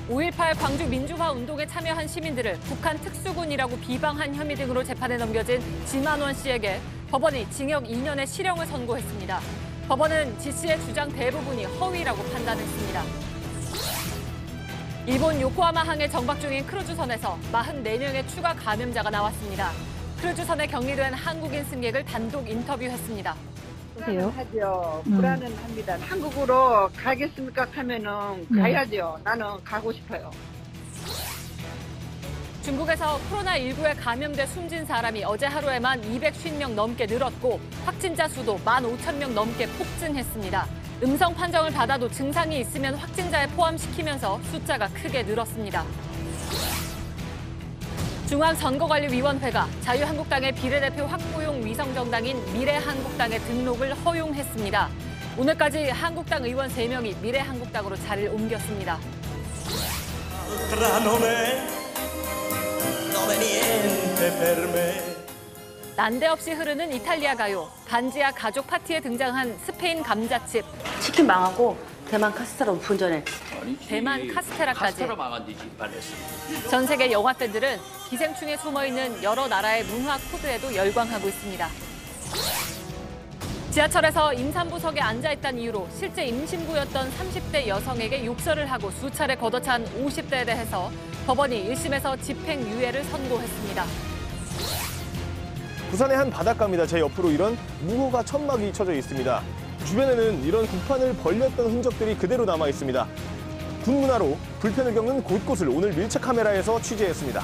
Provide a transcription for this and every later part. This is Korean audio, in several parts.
5.18 광주 민주화 운동에 참여한 시민들을 북한 특수군이라고 비방한 혐의 등으로 재판에 넘겨진 지만원 씨에게 법원이 징역 2년의 실형을 선고했습니다. 법원은 지 씨의 주장 대부분이 허위라고 판단했습니다. 일본 요코하마항에 정박 중인 크루즈선에서 44명의 추가 감염자가 나왔습니다. 크루즈선에 격리된 한국인 승객을 단독 인터뷰했습니다. 불안하죠. 불안은 합니다. 한국으로 가겠습니까 하면은 가야죠. 나는 가고 싶어요. 중국에서 코로나19에 감염돼 숨진 사람이 어제 하루에만 250명 넘게 늘었고 확진자 수도 15,000명 넘게 폭증했습니다. 음성 판정을 받아도 증상이 있으면 확진자에 포함시키면서 숫자가 크게 늘었습니다. 중앙선거관리위원회가 자유한국당의 비례대표 확보용 위성정당인 미래한국당의 등록을 허용했습니다. 오늘까지 한국당 의원 3명이 미래한국당으로 자리를 옮겼습니다. 난데없이 흐르는 이탈리아 가요. 반지하 가족 파티에 등장한 스페인 감자칩. 치킨 망하고 대만 카스테라 오픈 전에. 대만 카스테라까지. 카스테라 망한 뒤지 반했어. 전 세계 영화 팬들은 기생충에 숨어있는 여러 나라의 문화 코드에도 열광하고 있습니다. 지하철에서 임산부석에 앉아있다는 이유로 실제 임신부였던 30대 여성에게 욕설을 하고 수차례 걷어찬 50대에 대해서 법원이 1심에서 집행유예를 선고했습니다. 부산의 한 바닷가입니다. 제 옆으로 이런 무허가 천막이 쳐져 있습니다. 주변에는 이런 국판을 벌렸던 흔적들이 그대로 남아 있습니다. 군문화로 불편을 겪는 곳곳을 오늘 밀착 카메라에서 취재했습니다.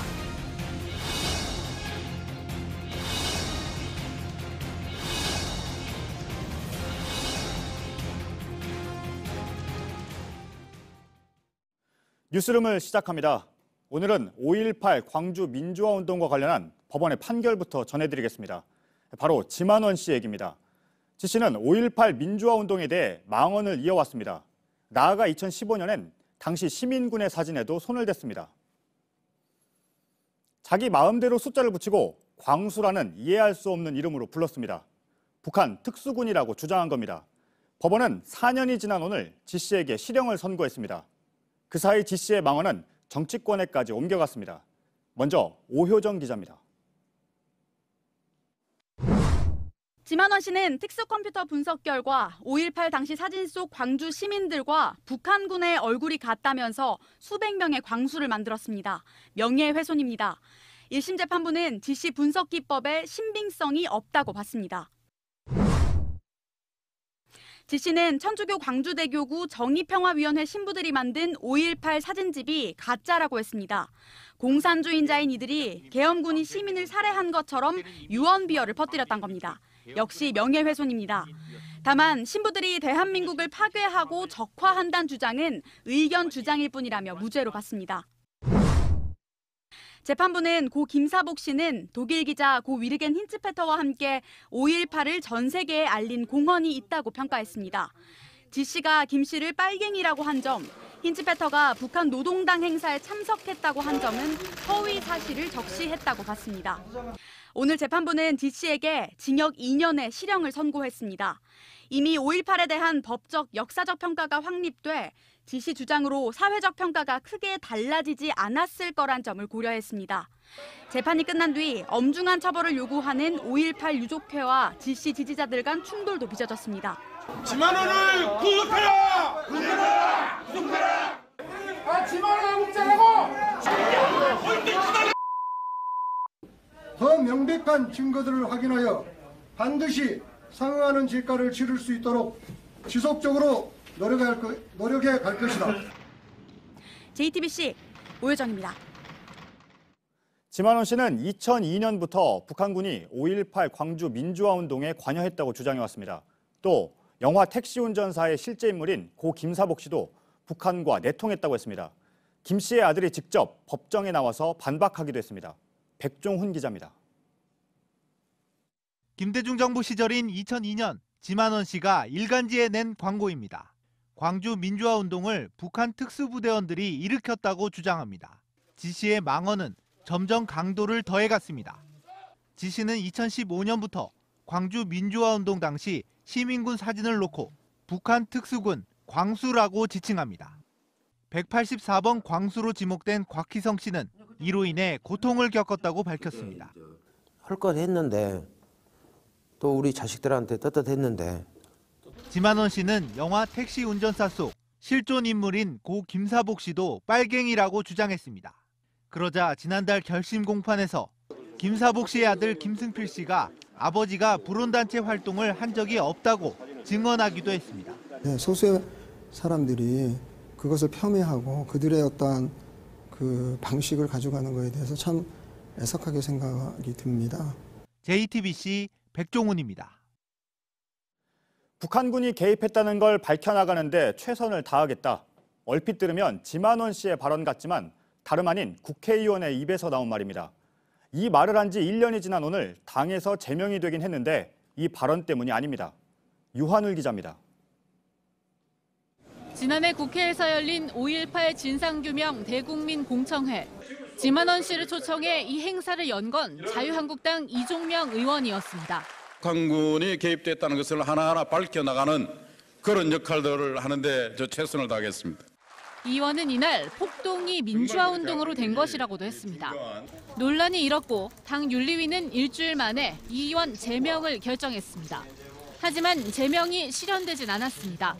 뉴스룸을 시작합니다. 오늘은 5.18 광주 민주화운동과 관련한 법원의 판결부터 전해드리겠습니다. 바로 지만원 씨 얘기입니다. 지 씨는 5.18 민주화운동에 대해 망언을 이어왔습니다. 나아가 2015년엔 당시 시민군의 사진에도 손을 댔습니다. 자기 마음대로 숫자를 붙이고 광수라는 이해할 수 없는 이름으로 불렀습니다. 북한 특수군이라고 주장한 겁니다. 법원은 4년이 지난 오늘 지 씨에게 실형을 선고했습니다. 그 사이 지 씨의 망언은 정치권에까지 옮겨갔습니다. 먼저 오효정 기자입니다. 지만원 씨는 특수컴퓨터 분석 결과 5.18 당시 사진 속 광주 시민들과 북한군의 얼굴이 같다면서 수백 명의 광수를 만들었습니다. 명예훼손입니다. 1심 재판부는 지 씨 분석 기법에 신빙성이 없다고 봤습니다. 지 씨는 천주교 광주대교구 정의평화위원회 신부들이 만든 5.18 사진집이 가짜라고 했습니다. 공산주의자인 이들이 계엄군이 시민을 살해한 것처럼 유언비어를 퍼뜨렸던 겁니다. 역시 명예훼손입니다. 다만 신부들이 대한민국을 파괴하고 적화한다는 주장은 의견 주장일 뿐이라며 무죄로 봤습니다. 재판부는 고 김사복 씨는 독일 기자 고 위르겐 힌츠페터와 함께 5.18을 전 세계에 알린 공헌이 있다고 평가했습니다. 지 씨가 김 씨를 빨갱이라고 한 점, 힌츠페터가 북한 노동당 행사에 참석했다고 한 점은 허위 사실을 적시했다고 봤습니다. 오늘 재판부는 지 씨에게 징역 2년의 실형을 선고했습니다. 이미 5.18에 대한 법적, 역사적 평가가 확립돼 지 씨 주장으로 사회적 평가가 크게 달라지지 않았을 거란 점을 고려했습니다. 재판이 끝난 뒤 엄중한 처벌을 요구하는 5.18 유족회와 지 씨 지지자들 간 충돌도 빚어졌습니다. 지만원을 구속해라! 구속해라! 구속해라! 아, 지만원을 묵자라고! 더 명백한 증거들을 확인하여 반드시 상응하는 대가를 치를 수 있도록 지속적으로 노력해 갈 것이다. JTBC 오효정입니다. 지만원 씨는 2002년부터 북한군이 5.18 광주 민주화운동에 관여했다고 주장해왔습니다. 또 영화 택시 운전사의 실제 인물인 고 김사복 씨도 북한과 내통했다고 했습니다. 김 씨의 아들이 직접 법정에 나와서 반박하기도 했습니다. 백종훈 기자입니다. 김대중 정부 시절인 2002년 지만원 씨가 일간지에 낸 광고입니다. 광주 민주화운동을 북한 특수부대원들이 일으켰다고 주장합니다. 지 씨의 망언은 점점 강도를 더해갔습니다. 지 씨는 2015년부터 광주 민주화운동 당시 시민군 사진을 놓고 북한 특수군 광수라고 지칭합니다. 184번 광수로 지목된 곽희성 씨는 이로 인해 고통을 겪었다고 밝혔습니다. 할 것 했는데 또 우리 자식들한테 떳떳했는데. 지만원 씨는 영화 택시 운전사 속 실존 인물인 고 김사복 씨도 빨갱이라고 주장했습니다. 그러자 지난달 결심 공판에서 김사복 씨의 아들 김승필 씨가 아버지가 불온단체 활동을 한 적이 없다고 증언하기도 했습니다. 네, 소수의 사람들이 그것을 폄훼하고 그들의 어떠한 그 방식을 가져가는 것에 대해서 참 애석하게 생각이 듭니다. JTBC 백종훈입니다. 북한군이 개입했다는 걸 밝혀나가는데 최선을 다하겠다. 얼핏 들으면 지만원 씨의 발언 같지만 다름 아닌 국회의원의 입에서 나온 말입니다. 이 말을 한 지 1년이 지난 오늘 당에서 제명이 되긴 했는데 이 발언 때문이 아닙니다. 유한울 기자입니다. 지난해 국회에서 열린 5.18 진상규명 대국민 공청회. 지만원 씨를 초청해 이 행사를 연 건 자유한국당 이종명 의원이었습니다. 북한군이 개입됐다는 것을 하나하나 밝혀나가는 그런 역할들을 하는데 저 최선을 다하겠습니다. 이 의원은 이날 폭동이 민주화운동으로 된 것이라고도 했습니다. 논란이 일었고 당 윤리위는 일주일 만에 이 의원 제명을 결정했습니다. 하지만 제명이 실현되진 않았습니다.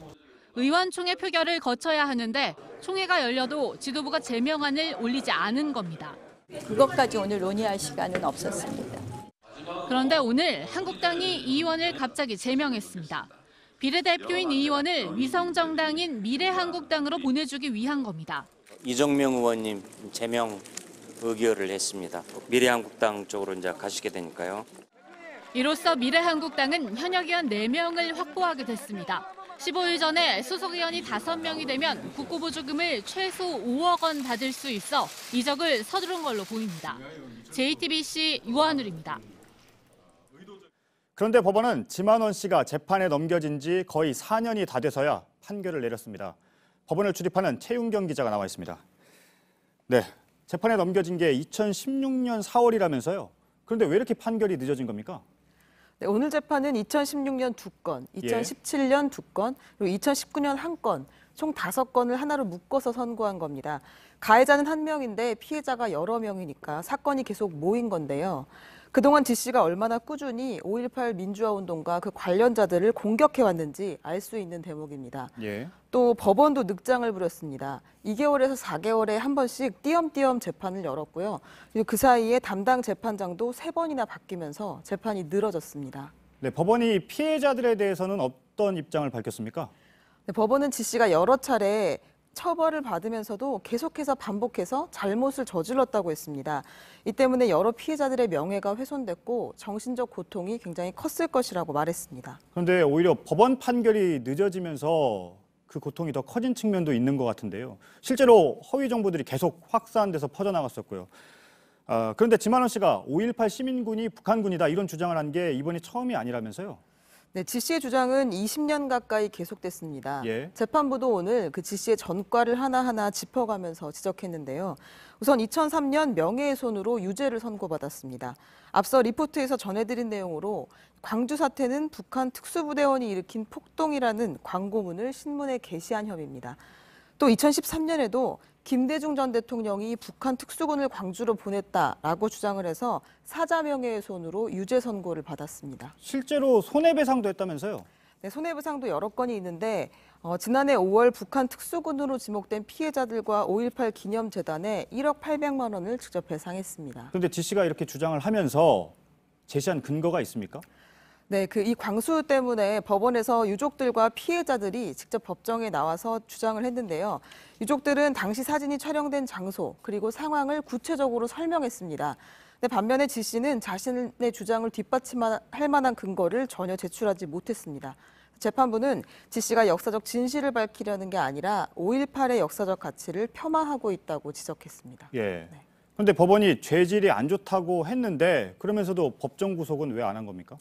의원총회 표결을 거쳐야 하는데 총회가 열려도 지도부가 제명안을 올리지 않은 겁니다. 그것까지 오늘 논의할 시간은 없었습니다. 그런데 오늘 한국당이 이 의원을 갑자기 제명했습니다. 비례대표인 이 의원을 위성정당인 미래한국당으로 보내주기 위한 겁니다. 이정명 의원님 제명 의결을 했습니다. 미래한국당 쪽으로 이제 가시게 되니까요. 이로써 미래한국당은 현역 의원 4명을 확보하게 됐습니다. 15일 전에 소속 의원이 5명이 되면 국고보조금을 최소 5억 원 받을 수 있어 이적을 서두른 걸로 보입니다. JTBC 유한울입니다. 그런데 법원은 지만원 씨가 재판에 넘겨진 지 거의 4년이 다 돼서야 판결을 내렸습니다. 법원을 출입하는 최윤경 기자가 나와 있습니다. 네, 재판에 넘겨진 게 2016년 4월이라면서요. 그런데 왜 이렇게 판결이 늦어진 겁니까? 네, 오늘 재판은 2016년 2건, 2017년 2건, 그리고 2019년 1건, 총 5건을 하나로 묶어서 선고한 겁니다. 가해자는 1명인데 피해자가 여러 명이니까 사건이 계속 모인 건데요. 그동안 지 씨가 얼마나 꾸준히 5.18 민주화운동과 그 관련자들을 공격해왔는지 알 수 있는 대목입니다. 또 법원도 늑장을 부렸습니다. 2개월에서 4개월에 한 번씩 띄엄띄엄 재판을 열었고요. 그리고 그 사이에 담당 재판장도 3번이나 바뀌면서 재판이 늘어졌습니다. 네, 법원이 피해자들에 대해서는 어떤 입장을 밝혔습니까? 네, 법원은 지 씨가 여러 차례 처벌을 받으면서도 계속해서 반복해서 잘못을 저질렀다고 했습니다. 이 때문에 여러 피해자들의 명예가 훼손됐고 정신적 고통이 굉장히 컸을 것이라고 말했습니다. 그런데 오히려 법원 판결이 늦어지면서 그 고통이 더 커진 측면도 있는 것 같은데요. 실제로 허위 정보들이 계속 확산돼서 퍼져나갔었고요. 그런데 지만원 씨가 5.18 시민군이 북한군이다 이런 주장을 한 게 이번이 처음이 아니라면서요. 네, 지 씨의 주장은 20년 가까이 계속됐습니다. 재판부도 오늘 그 지 씨의 전과를 하나하나 짚어가면서 지적했는데요. 우선 2003년 명예훼손으로 유죄를 선고받았습니다. 앞서 리포트에서 전해드린 내용으로 광주 사태는 북한 특수부대원이 일으킨 폭동이라는 광고문을 신문에 게시한 혐의입니다. 또 2013년에도 김대중 전 대통령이 북한 특수군을 광주로 보냈다라고 주장을 해서 사자 명예훼손으로 유죄 선고를 받았습니다. 실제로 손해배상도 했다면서요? 네, 손해배상도 여러 건이 있는데 지난해 5월 북한 특수군으로 지목된 피해자들과 5.18 기념재단에 1억 800만 원을 직접 배상했습니다. 그런데 지 씨가 이렇게 주장을 하면서 제시한 근거가 있습니까? 네, 이 광수 때문에 법원에서 유족들과 피해자들이 직접 법정에 나와서 주장을 했는데요. 유족들은 당시 사진이 촬영된 장소 그리고 상황을 구체적으로 설명했습니다. 근데 반면에 지 씨는 자신의 주장을 뒷받침할 만한 근거를 전혀 제출하지 못했습니다. 재판부는 지 씨가 역사적 진실을 밝히려는 게 아니라 5.18의 역사적 가치를 폄하하고 있다고 지적했습니다. 그런데 법원이 죄질이 안 좋다고 했는데 그러면서도 법정 구속은 왜 안 한 겁니까?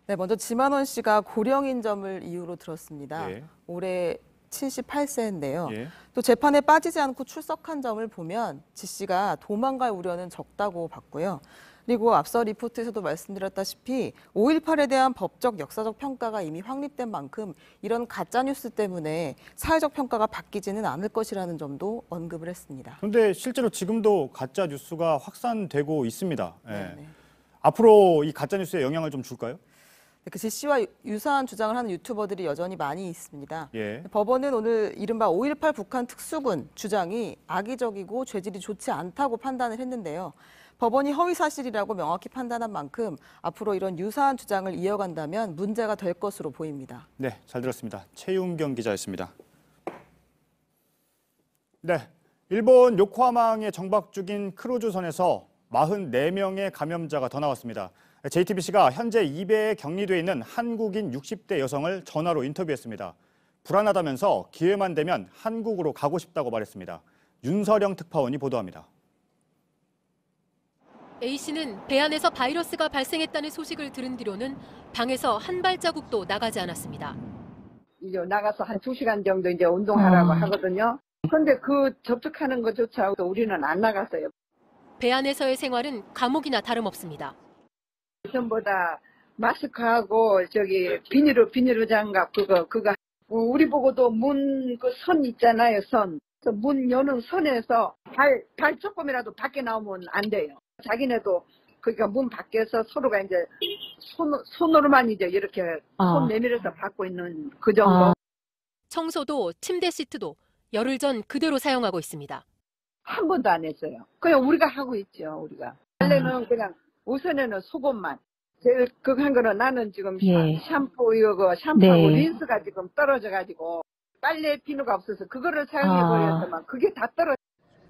네, 먼저 지만원 씨가 고령인 점을 이유로 들었습니다. 올해 78세인데요. 또 재판에 빠지지 않고 출석한 점을 보면 지 씨가 도망갈 우려는 적다고 봤고요. 그리고 앞서 리포트에서도 말씀드렸다시피 5.18에 대한 법적 역사적 평가가 이미 확립된 만큼 이런 가짜뉴스 때문에 사회적 평가가 바뀌지는 않을 것이라는 점도 언급을 했습니다. 그런데 실제로 지금도 가짜 뉴스가 확산되고 있습니다. 예. 앞으로 이 가짜 뉴스에 영향을 좀 줄까요? 그 지 씨와 유사한 주장을 하는 유튜버들이 여전히 많이 있습니다. 예. 법원은 오늘 이른바 5.18 북한 특수군 주장이 악의적이고 죄질이 좋지 않다고 판단을 했는데요. 법원이 허위 사실이라고 명확히 판단한 만큼 앞으로 이런 유사한 주장을 이어간다면 문제가 될 것으로 보입니다. 네, 잘 들었습니다. 최윤경 기자였습니다. 네, 일본 요코하마항에 정박 중인 크루즈선에서 44명의 감염자가 더 나왔습니다. JTBC가 현재 이베에 격리돼 있는 한국인 60대 여성을 전화로 인터뷰했습니다. 불안하다면서 기회만 되면 한국으로 가고 싶다고 말했습니다. 윤서령 특파원이 보도합니다. A씨는 배 안에서 바이러스가 발생했다는 소식을 들은 뒤로는 방에서 한 발자국도 나가지 않았습니다. 이제 나가서 한 2시간 정도 이제 운동하라고 하거든요. 그런데 그 접촉하는 것조차 우리는 안 나갔어요. 배 안에서의 생활은 감옥이나 다름없습니다. 전부 다 마스크하고 저기 비닐로 장갑 그거 우리 보고도 문 그 선 있잖아요, 선. 그래서 문 여는 선에서 발 조금이라도 밖에 나오면 안 돼요. 자기네도 그러니까 문 밖에서 서로가 이제 손으로만 이제 이렇게 손 내밀어서 받고 있는 그 정도. 청소도 침대 시트도 열흘 전 그대로 사용하고 있습니다. 한 번도 안 했어요. 그냥 우리가 하고 있죠, 우리가. 원래는 그냥 우선에는 속옷만. 제일 극한 거는 나는 지금 샴푸하고 린스가 지금 떨어져가지고 빨래 비누가 없어서 그거를 사용해버렸더만 그게 다 떨어져.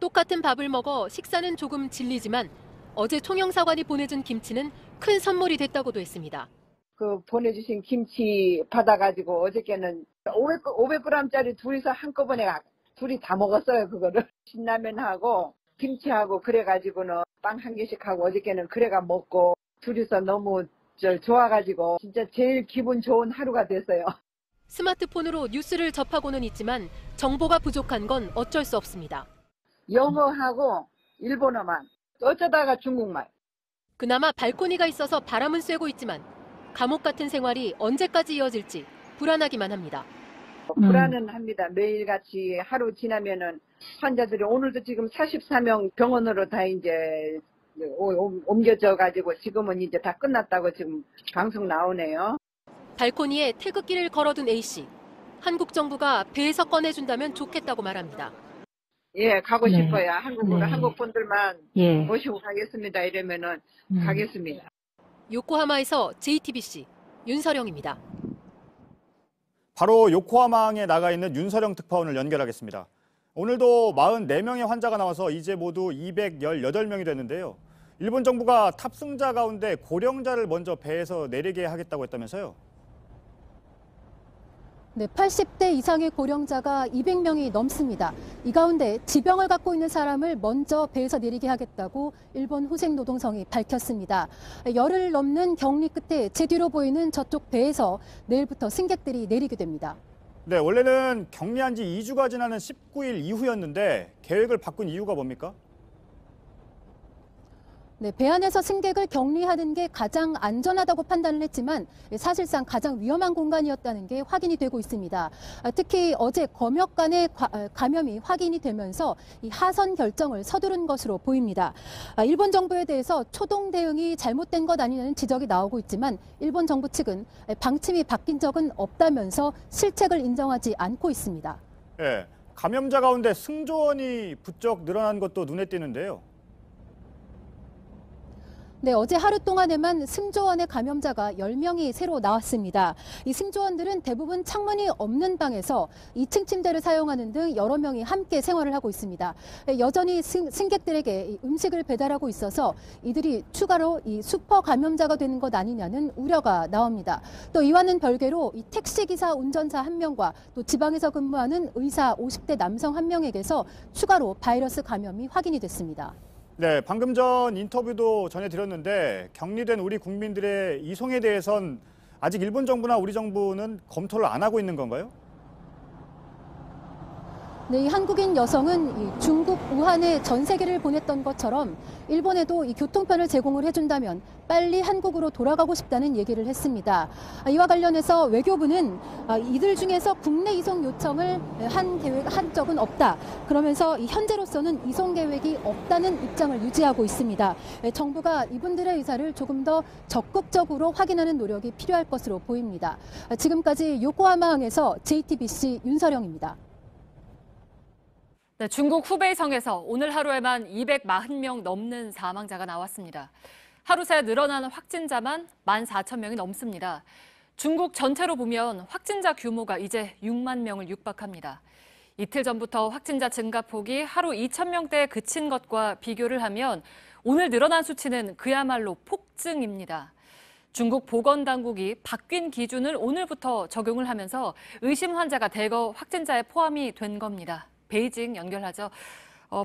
똑같은 밥을 먹어 식사는 조금 질리지만 어제 총영사관이 보내준 김치는 큰 선물이 됐다고도 했습니다. 그 보내주신 김치 받아가지고 어저께는 500g짜리 둘이서 한꺼번에 둘이 다 먹었어요. 그거를 신라면하고 김치하고 그래가지고는 빵 한 개씩 하고 어저께는 그래가 먹고 둘이서 너무 좋아가지고 진짜 제일 기분 좋은 하루가 됐어요. 스마트폰으로 뉴스를 접하고는 있지만 정보가 부족한 건 어쩔 수 없습니다. 영어하고 일본어만 어쩌다가 중국말. 그나마 발코니가 있어서 바람은 쐬고 있지만 감옥 같은 생활이 언제까지 이어질지 불안하기만 합니다. 불안은 합니다. 매일같이 하루 지나면은 환자들이 오늘도 지금 44명 병원으로 다 이제 옮겨져 가지고 지금은 이제 다 끝났다고 지금 방송 나오네요. 발코니에 태극기를 걸어둔 A씨. 한국 정부가 배에서 꺼내준다면 좋겠다고 말합니다. 예, 가고 싶어요. 한국으로 한국 분들만 모시고 가겠습니다. 이러면은 가겠습니다. 요코하마에서 JTBC 윤서령입니다. 바로 요코하마항에 나가 있는 윤서령 특파원을 연결하겠습니다. 오늘도 44명의 환자가 나와서 이제 모두 218명이 됐는데요. 일본 정부가 탑승자 가운데 고령자를 먼저 배에서 내리게 하겠다고 했다면서요? 네, 80대 이상의 고령자가 200명이 넘습니다. 이 가운데 지병을 갖고 있는 사람을 먼저 배에서 내리게 하겠다고 일본 후생노동성이 밝혔습니다. 열흘 넘는 격리 끝에 제 뒤로 보이는 저쪽 배에서 내일부터 승객들이 내리게 됩니다. 네, 원래는 격리한 지 2주가 지나는 19일 이후였는데 계획을 바꾼 이유가 뭡니까? 네, 배 안에서 승객을 격리하는 게 가장 안전하다고 판단을 했지만 사실상 가장 위험한 공간이었다는 게 확인이 되고 있습니다. 특히 어제 검역 간의 감염이 확인이 되면서 이 하선 결정을 서두른 것으로 보입니다. 일본 정부에 대해서 초동 대응이 잘못된 것 아니냐는 지적이 나오고 있지만 일본 정부 측은 방침이 바뀐 적은 없다면서 실책을 인정하지 않고 있습니다. 네, 감염자 가운데 승조원이 부쩍 늘어난 것도 눈에 띄는데요. 네, 어제 하루 동안에만 승조원의 감염자가 10명이 새로 나왔습니다. 이 승조원들은 대부분 창문이 없는 방에서 2층 침대를 사용하는 등 여러 명이 함께 생활을 하고 있습니다. 여전히 승객들에게 음식을 배달하고 있어서 이들이 추가로 이 슈퍼 감염자가 되는 것 아니냐는 우려가 나옵니다. 또 이와는 별개로 이 택시기사 운전사 1명과 또 지방에서 근무하는 의사 50대 남성 1명에게서 추가로 바이러스 감염이 확인이 됐습니다. 네, 방금 전 인터뷰도 전해드렸는데 격리된 우리 국민들의 이송에 대해선 아직 일본 정부나 우리 정부는 검토를 안 하고 있는 건가요? 네, 이 한국인 여성은 이 중국 우한에 전세계를 보냈던 것처럼 일본에도 이 교통편을 제공을 해준다면 빨리 한국으로 돌아가고 싶다는 얘기를 했습니다. 이와 관련해서 외교부는 이들 중에서 국내 이송 요청을 한 적은 없다. 그러면서 현재로서는 이송 계획이 없다는 입장을 유지하고 있습니다. 정부가 이분들의 의사를 조금 더 적극적으로 확인하는 노력이 필요할 것으로 보입니다. 지금까지 요코하마항에서 JTBC 윤서령입니다. 네, 중국 후베이성에서 오늘 하루에만 240명 넘는 사망자가 나왔습니다. 하루 새 늘어나는 확진자만 14,000명이 넘습니다. 중국 전체로 보면 확진자 규모가 이제 6만 명을 육박합니다. 이틀 전부터 확진자 증가폭이 하루 2,000명대에 그친 것과 비교를 하면 오늘 늘어난 수치는 그야말로 폭증입니다. 중국 보건당국이 바뀐 기준을 오늘부터 적용을 하면서 의심 환자가 대거 확진자에 포함이 된 겁니다. 베이징 연결하죠.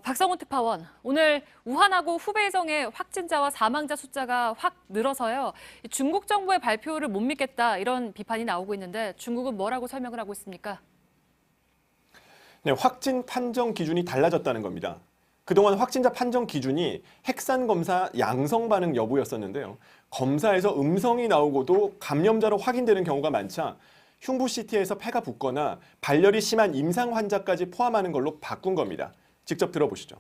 박성훈 특파원, 오늘 우한하고 후베이성의 확진자와 사망자 숫자가 확 늘어서요. 중국 정부의 발표를 못 믿겠다 이런 비판이 나오고 있는데 중국은 뭐라고 설명을 하고 있습니까? 네, 확진 판정 기준이 달라졌다는 겁니다. 그동안 확진자 판정 기준이 핵산 검사 양성 반응 여부였었는데요. 검사에서 음성이 나오고도 감염자로 확인되는 경우가 많자 흉부CT에서 폐가 붓거나 발열이 심한 임상 환자까지 포함하는 걸로 바꾼 겁니다. 직접 들어보시죠.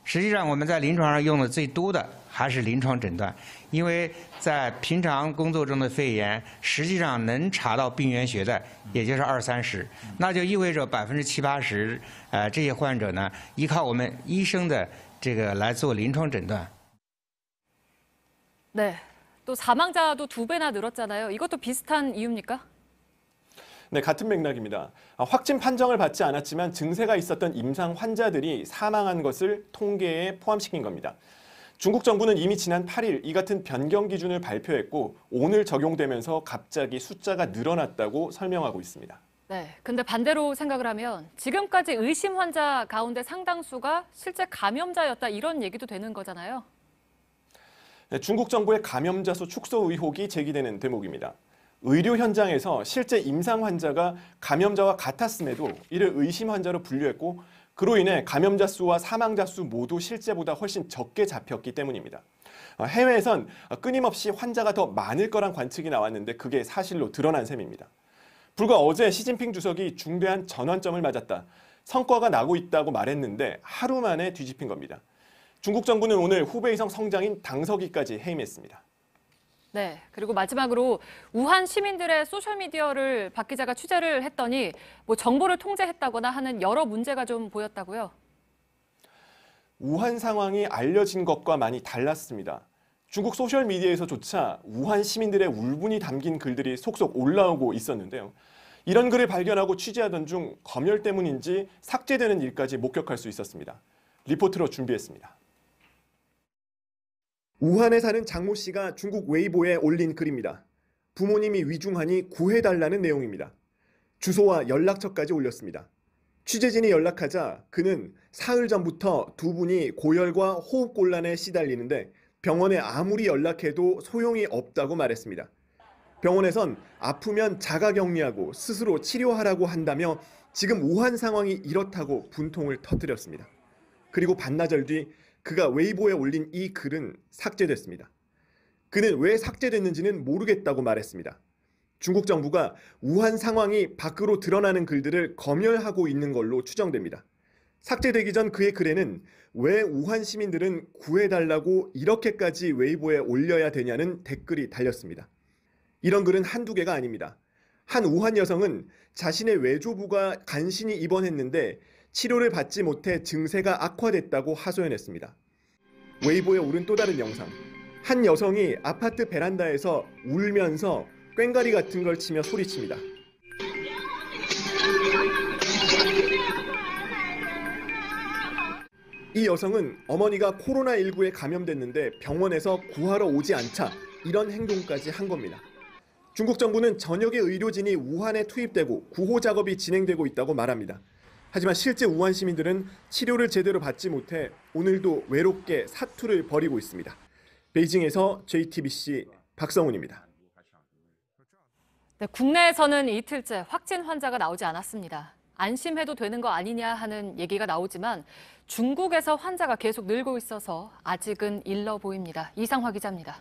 实际上我们在临床上用的最多的还是临床诊断，因为在平常工作中的肺炎实际上能查到病原学的也就是20-30%，那就意味着70-80%这些患者呢依靠我们医生的这个来做临床诊断。 네. 또 사망자도 2배나 늘었잖아요. 이것도 비슷한 이유입니까? 네, 같은 맥락입니다. 확진 판정을 받지 않았지만 증세가 있었던 임상 환자들이 사망한 것을 통계에 포함시킨 겁니다. 중국 정부는 이미 지난 8일 이 같은 변경 기준을 발표했고 오늘 적용되면서 갑자기 숫자가 늘어났다고 설명하고 있습니다. 네, 근데 반대로 생각을 하면 지금까지 의심 환자 가운데 상당수가 실제 감염자였다 이런 얘기도 되는 거잖아요. 네, 중국 정부의 감염자 수 축소 의혹이 제기되는 대목입니다. 의료 현장에서 실제 임상 환자가 감염자와 같았음에도 이를 의심 환자로 분류했고 그로 인해 감염자 수와 사망자 수 모두 실제보다 훨씬 적게 잡혔기 때문입니다. 해외에선 끊임없이 환자가 더 많을 거란 관측이 나왔는데 그게 사실로 드러난 셈입니다. 불과 어제 시진핑 주석이 중대한 전환점을 맞았다. 성과가 나고 있다고 말했는데 하루 만에 뒤집힌 겁니다. 중국 정부는 오늘 후베이성 성장인 당서기까지 해임했습니다. 네, 그리고 마지막으로 우한 시민들의 소셜미디어를 박 기자가 취재를 했더니 정보를 통제했다거나 하는 여러 문제가 좀 보였다고요? 우한 상황이 알려진 것과 많이 달랐습니다. 중국 소셜미디어에서조차 우한 시민들의 울분이 담긴 글들이 속속 올라오고 있었는데요. 이런 글을 발견하고 취재하던 중 검열 때문인지 삭제되는 일까지 목격할 수 있었습니다. 리포트로 준비했습니다. 우한에 사는 장모 씨가 중국 웨이보에 올린 글입니다. 부모님이 위중하니 구해달라는 내용입니다. 주소와 연락처까지 올렸습니다. 취재진이 연락하자 그는 사흘 전부터 두 분이 고열과 호흡곤란에 시달리는데 병원에 아무리 연락해도 소용이 없다고 말했습니다. 병원에선 아프면 자가격리하고 스스로 치료하라고 한다며 지금 우한 상황이 이렇다고 분통을 터뜨렸습니다. 그리고 반나절 뒤 그가 웨이보에 올린 이 글은 삭제됐습니다. 그는 왜 삭제됐는지는 모르겠다고 말했습니다. 중국 정부가 우한 상황이 밖으로 드러나는 글들을 검열하고 있는 걸로 추정됩니다. 삭제되기 전 그의 글에는 왜 우한 시민들은 구해달라고 이렇게까지 웨이보에 올려야 되냐는 댓글이 달렸습니다. 이런 글은 한두 개가 아닙니다. 한 우한 여성은 자신의 외조부가 간신히 입원했는데 치료를 받지 못해 증세가 악화됐다고 하소연했습니다. 웨이보에 오른 또 다른 영상. 한 여성이 아파트 베란다에서 울면서 꽹과리 같은 걸 치며 소리칩니다. 이 여성은 어머니가 코로나19에 감염됐는데 병원에서 구하러 오지 않자 이런 행동까지 한 겁니다. 중국 정부는 전역의 의료진이 우한에 투입되고 구호 작업이 진행되고 있다고 말합니다. 하지만 실제 우한 시민들은 치료를 제대로 받지 못해 오늘도 외롭게 사투를 벌이고 있습니다. 베이징에서 JTBC 박성훈입니다. 네, 국내에서는 이틀째 확진 환자가 나오지 않았습니다. 안심해도 되는 거 아니냐 하는 얘기가 나오지만 중국에서 환자가 계속 늘고 있어서 아직은 일러 보입니다. 이상화 기자입니다.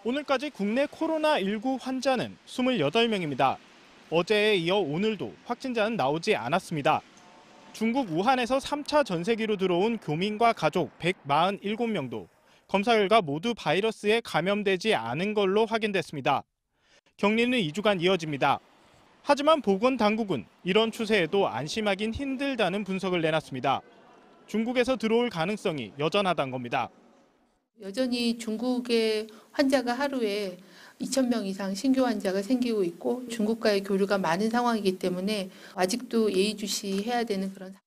오늘까지 국내 코로나19 환자는 28명입니다. 어제에 이어 오늘도 확진자는 나오지 않았습니다. 중국 우한에서 3차 전세기로 들어온 교민과 가족 147명도 검사 결과 모두 바이러스에 감염되지 않은 걸로 확인됐습니다. 격리는 2주간 이어집니다. 하지만 보건당국은 이런 추세에도 안심하긴 힘들다는 분석을 내놨습니다. 중국에서 들어올 가능성이 여전하다는 겁니다. 여전히 중국의 환자가 하루에 2,000명 이상 신규 환자가 생기고 있고 중국과의 교류가 많은 상황이기 때문에 아직도 예의주시해야 되는 그런 상황입니다.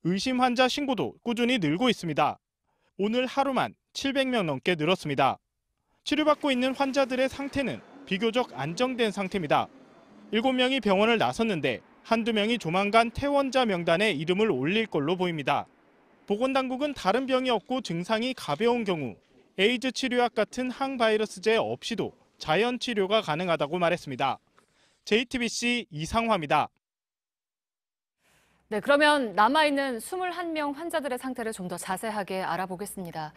의심 환자 신고도 꾸준히 늘고 있습니다. 오늘 하루만 700명 넘게 늘었습니다. 치료받고 있는 환자들의 상태는 비교적 안정된 상태입니다. 7명이 병원을 나섰는데 한두 명이 조만간 퇴원자 명단에 이름을 올릴 걸로 보입니다. 보건당국은 다른 병이 없고 증상이 가벼운 경우 에이즈 치료약 같은 항바이러스제 없이도 자연 치료가 가능하다고 말했습니다. JTBC 이상화입니다. 네, 그러면 남아있는 21명 환자들의 상태를 좀 더 자세하게 알아보겠습니다.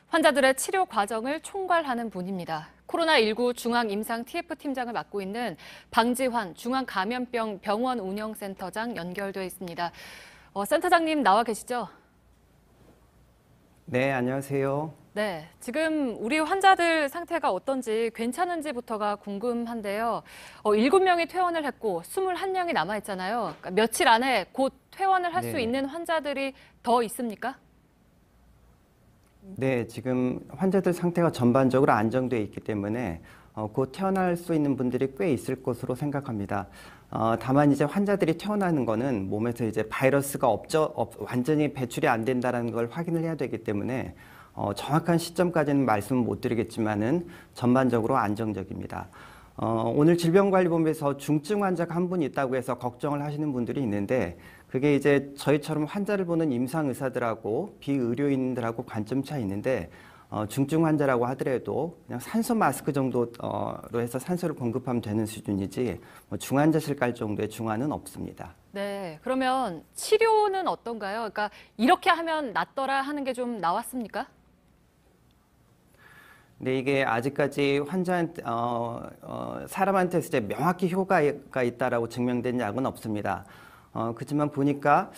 환자들의 치료 과정을 총괄하는 분입니다. 코로나19 중앙임상-TF팀장을 맡고 있는 방지환 중앙감염병 병원 운영센터장 연결돼 있습니다. 센터장님 나와 계시죠? 네, 안녕하세요. 네, 지금 우리 환자들 상태가 어떤지 괜찮은지부터가 궁금한데요. 7명이 퇴원을 했고 21명이 남아있잖아요. 그러니까 며칠 안에 곧 퇴원을 할 수 있는 환자들이 더 있습니까? 네, 지금 환자들 상태가 전반적으로 안정돼 있기 때문에 곧 퇴원할 수 있는 분들이 꽤 있을 것으로 생각합니다. 다만 이제 환자들이 퇴원하는 거는 몸에서 이제 바이러스가 완전히 배출이 안 된다는 걸 확인을 해야 되기 때문에 정확한 시점까지는 말씀을 못 드리겠지만은 전반적으로 안정적입니다. 오늘 질병관리본부에서 중증 환자가 한 분 있다고 해서 걱정을 하시는 분들이 있는데 그게 이제 저희처럼 환자를 보는 임상의사들하고 비의료인들하고 관점 차이 있는데 중증 환자라고 하더라도 그냥 산소 마스크 정도로 해서 산소를 공급하면 되는 수준이지 중환자실 갈 정도의 중환은 없습니다. 네, 그러면 치료는 어떤가요? 그러니까 이렇게 하면 낫더라 하는 게 좀 나왔습니까? 네, 이게 아직까지 환자한테 사람한테서 이제 명확히 효과가 있다라고 증명된 약은 없습니다. 그렇지만 보니까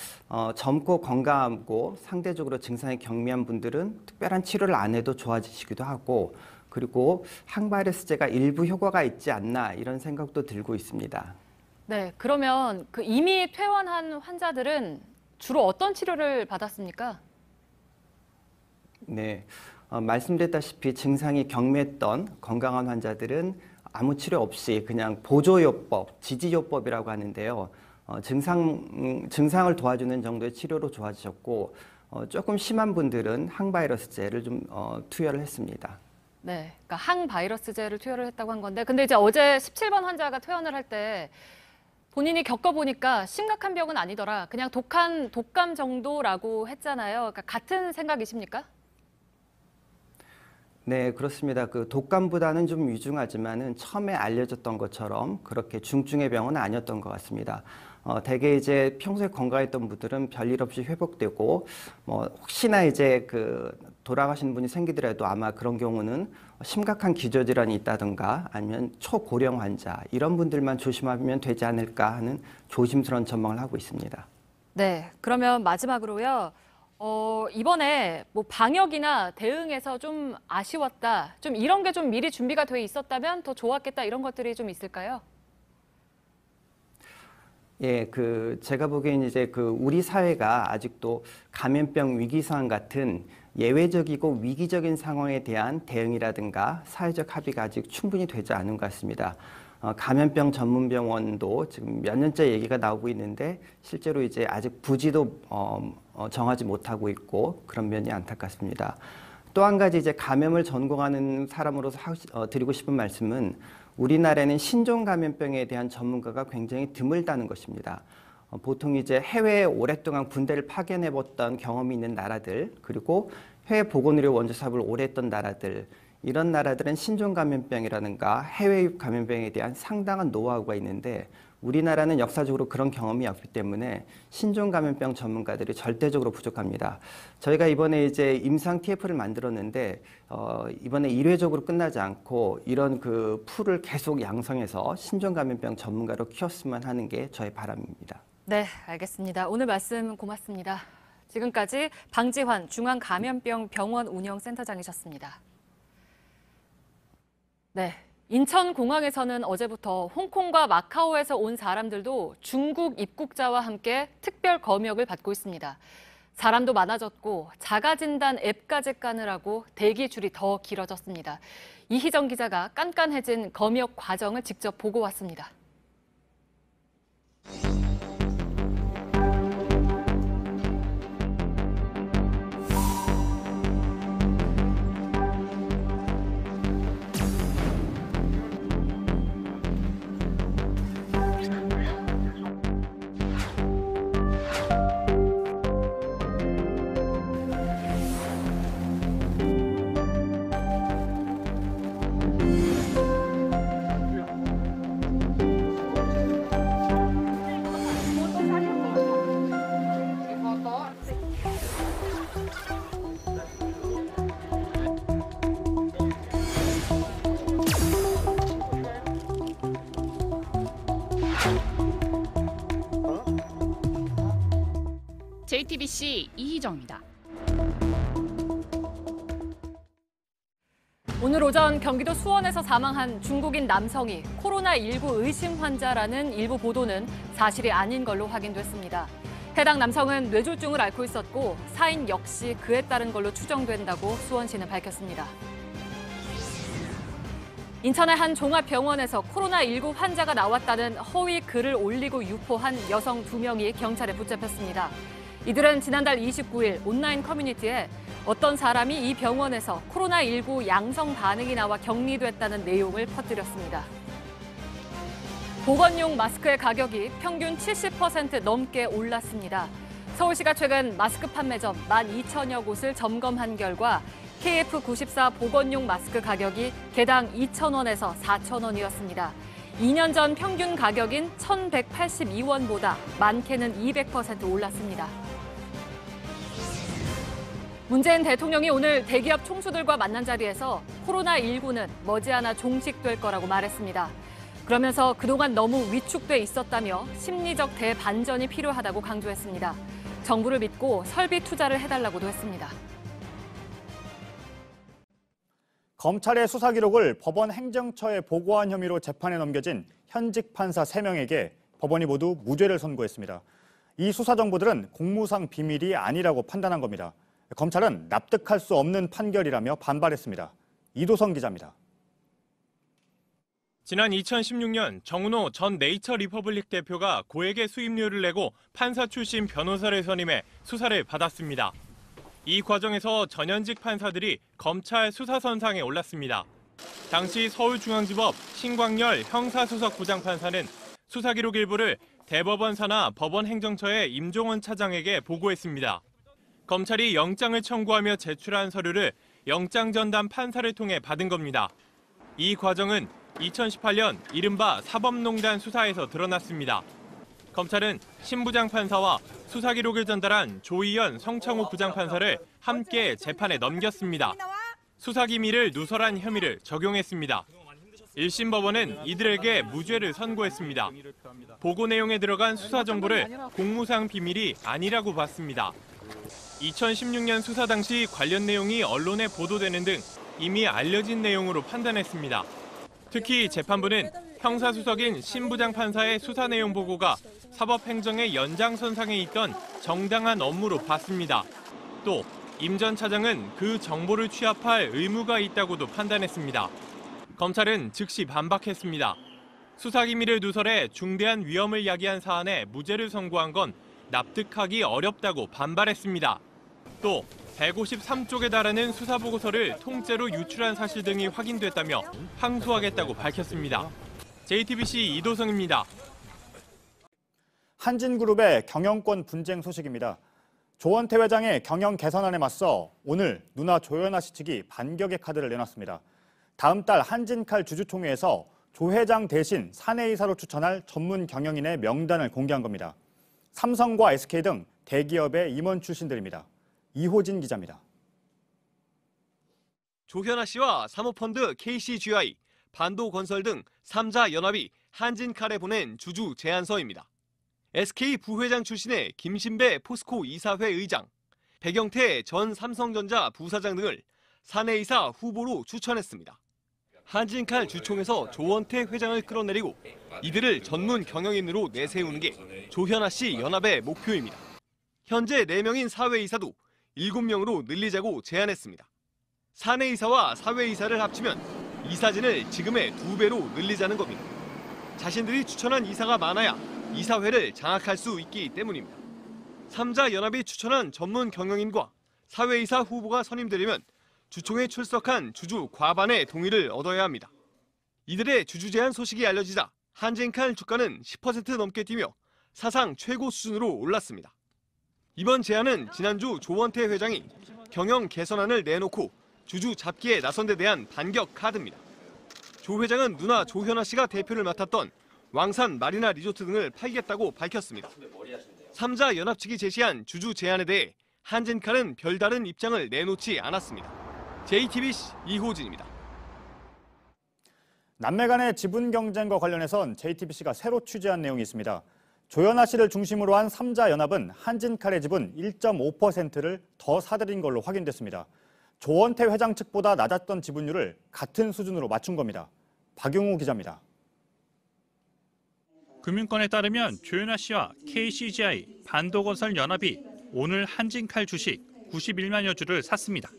젊고 건강하고 상대적으로 증상이 경미한 분들은 특별한 치료를 안 해도 좋아지시기도 하고 그리고 항바이러스제가 일부 효과가 있지 않나 이런 생각도 들고 있습니다. 네, 그러면 그 이미 퇴원한 환자들은 주로 어떤 치료를 받았습니까? 네, 말씀드렸다시피 증상이 경미했던 건강한 환자들은 아무 치료 없이 그냥 보조요법, 지지요법이라고 하는데요. 증상을 도와주는 정도의 치료로 좋아지셨고 조금 심한 분들은 항바이러스제를 좀 투여를 했습니다. 네, 그러니까 항바이러스제를 투여를 했다고 한 건데 근데 이제 어제 17번 환자가 퇴원을 할 때 본인이 겪어보니까 심각한 병은 아니더라. 그냥 독감 정도라고 했잖아요. 그러니까 같은 생각이십니까? 네, 그렇습니다. 그 독감보다는 좀 위중하지만은 처음에 알려졌던 것처럼 그렇게 중증의 병은 아니었던 것 같습니다. 대개 이제 평소에 건강했던 분들은 별일 없이 회복되고 혹시나 이제 돌아가신 분이 생기더라도 아마 그런 경우는 심각한 기저질환이 있다든가 아니면 초고령 환자 이런 분들만 조심하면 되지 않을까 하는 조심스러운 전망을 하고 있습니다. 네, 그러면 마지막으로요. 이번에 뭐 방역이나 대응에서 좀 아쉬웠다. 좀 이런 게 좀 미리 준비가 돼 있었다면 더 좋았겠다. 이런 것들이 좀 있을까요? 예, 제가 보기엔 이제 우리 사회가 아직도 감염병 위기 상황 같은 예외적이고 위기적인 상황에 대한 대응이라든가 사회적 합의가 아직 충분히 되지 않은 것 같습니다. 감염병 전문 병원도 지금 몇 년째 얘기가 나오고 있는데 실제로 이제 아직 부지도 정하지 못하고 있고 그런 면이 안타깝습니다. 또 한 가지 이제 감염을 전공하는 사람으로서 드리고 싶은 말씀은 우리나라에는 신종 감염병에 대한 전문가가 굉장히 드물다는 것입니다. 보통 이제 해외에 오랫동안 군대를 파견해봤던 경험이 있는 나라들 그리고 해외 보건의료 원조 사업을 오래 했던 나라들 이런 나라들은 신종 감염병이라든가 해외 유입 감염병에 대한 상당한 노하우가 있는데 우리나라는 역사적으로 그런 경험이 없기 때문에 신종 감염병 전문가들이 절대적으로 부족합니다. 저희가 이번에 이제 임상 TF를 만들었는데 이번에 1회적으로 끝나지 않고 이런 그 풀을 계속 양성해서 신종 감염병 전문가로 키웠으면 하는 게 저의 바람입니다. 네, 알겠습니다. 오늘 말씀 고맙습니다. 지금까지 방지환 중앙감염병 병원 운영센터장이셨습니다. 네. 인천공항에서는 어제부터 홍콩과 마카오에서 온 사람들도 중국 입국자와 함께 특별 검역을 받고 있습니다. 사람도 많아졌고 자가진단 앱까지 까느라고 대기줄이 더 길어졌습니다. 이희정 기자가 깐깐해진 검역 과정을 직접 보고 왔습니다. JTBC 이희정입니다. 오늘 오전 경기도 수원에서 사망한 중국인 남성이 코로나19 의심 환자라는 일부 보도는 사실이 아닌 걸로 확인됐습니다. 해당 남성은 뇌졸중을 앓고 있었고 사인 역시 그에 따른 걸로 추정된다고 수원시는 밝혔습니다. 인천의 한 종합병원에서 코로나19 환자가 나왔다는 허위 글을 올리고 유포한 여성 2명이 경찰에 붙잡혔습니다. 이들은 지난달 29일 온라인 커뮤니티에 어떤 사람이 이 병원에서 코로나19 양성 반응이 나와 격리됐다는 내용을 퍼뜨렸습니다. 보건용 마스크의 가격이 평균 70% 넘게 올랐습니다. 서울시가 최근 마스크 판매점 12,000여 곳을 점검한 결과 KF94 보건용 마스크 가격이 개당 2,000원에서 4,000원이었습니다. 2년 전 평균 가격인 1,182원보다 많게는 200% 올랐습니다. 문재인 대통령이 오늘 대기업 총수들과 만난 자리에서 코로나19는 머지않아 종식될 거라고 말했습니다. 그러면서 그동안 너무 위축돼 있었다며 심리적 대반전이 필요하다고 강조했습니다. 정부를 믿고 설비 투자를 해달라고도 했습니다. 검찰의 수사 기록을 법원 행정처에 보고한 혐의로 재판에 넘겨진 현직 판사 3명에게 법원이 모두 무죄를 선고했습니다. 이 수사 정보들은 공무상 비밀이 아니라고 판단한 겁니다. 검찰은 납득할 수 없는 판결이라며 반발했습니다. 이도성 기자입니다. 지난 2016년 정운호 전 네이처 리퍼블릭 대표가 고액의 수임료를 내고 판사 출신 변호사를 선임해 수사를 받았습니다. 이 과정에서 전현직 판사들이 검찰 수사선상에 올랐습니다. 당시 서울중앙지법 신광열 형사수석 부장판사는 수사 기록 일부를 대법원 산하 법원행정처의 임종원 차장에게 보고했습니다. 검찰이 영장을 청구하며 제출한 서류를 영장 전담 판사를 통해 받은 겁니다. 이 과정은 2018년 이른바 사법농단 수사에서 드러났습니다. 검찰은 신 부장판사와 수사 기록을 전달한 조희연 성창호 부장판사를 함께 재판에 넘겼습니다. 수사 기밀을 누설한 혐의를 적용했습니다. 1심 법원은 이들에게 무죄를 선고했습니다. 보고 내용에 들어간 수사 정보를 공무상 비밀이 아니라고 봤습니다. 2016년 수사 당시 관련 내용이 언론에 보도되는 등 이미 알려진 내용으로 판단했습니다. 특히 재판부는 형사수석인 신 부장판사의 수사 내용 보고가 사법행정의 연장선상에 있던 정당한 업무로 봤습니다. 또 임 전 차장은 그 정보를 취합할 의무가 있다고도 판단했습니다. 검찰은 즉시 반박했습니다. 수사기밀을 누설해 중대한 위험을 야기한 사안에 무죄를 선고한 건 납득하기 어렵다고 반발했습니다. 또 153쪽에 달하는 수사보고서를 통째로 유출한 사실 등이 확인됐다며 항소하겠다고 밝혔습니다. JTBC 이도성입니다. 한진그룹의 경영권 분쟁 소식입니다. 조원태 회장의 경영 개선안에 맞서 오늘 누나 조연아 씨 측이 반격의 카드를 내놨습니다. 다음 달 한진칼 주주총회에서 조 회장 대신 사내이사로 추천할 전문 경영인의 명단을 공개한 겁니다. 삼성과 SK 등 대기업의 임원 출신들입니다. 이호진 기자입니다. 조현아 씨와 사모펀드 KCGI, 반도건설 등 3자 연합이 한진칼에 보낸 주주 제안서입니다. SK 부회장 출신의 김신배 포스코 이사회 의장, 백영태 전 삼성전자 부사장 등을 사내이사 후보로 추천했습니다. 한진칼 주총에서 조원태 회장을 끌어내리고 이들을 전문 경영인으로 내세우는 게 조현아 씨 연합의 목표입니다. 현재 4명인 사회이사도 7명으로 늘리자고 제안했습니다. 사내이사와 사회이사를 합치면 이사진을 지금의 2배로 늘리자는 겁니다. 자신들이 추천한 이사가 많아야 이사회를 장악할 수 있기 때문입니다. 3자 연합이 추천한 전문 경영인과 사회이사 후보가 선임되려면 주총에 출석한 주주 과반의 동의를 얻어야 합니다. 이들의 주주 제안 소식이 알려지자 한진칼 주가는 10% 넘게 뛰며 사상 최고 수준으로 올랐습니다. 이번 제안은 지난주 조원태 회장이 경영 개선안을 내놓고 주주 잡기에 나선 데 대한 반격 카드입니다. 조 회장은 누나 조현아 씨가 대표를 맡았던 왕산 마리나 리조트 등을 팔겠다고 밝혔습니다. 3자 연합 측이 제시한 주주 제안에 대해 한진칼은 별다른 입장을 내놓지 않았습니다. JTBC 이호진입니다. 남매 간의 지분 경쟁과 관련해선 JTBC가 새로 취재한 내용이 있습니다. 조현아 씨를 중심으로 한 3자 연합은 한진칼의 지분 1.5%를 더 사들인 걸로 확인됐습니다. 조원태 회장 측보다 낮았던 지분율을 같은 수준으로 맞춘 겁니다. 박용우 기자입니다. 금융권에 따르면 조현아 씨와 KCGI, 반도건설 연합이 오늘 한진칼 주식 91만여 주를 샀습니다.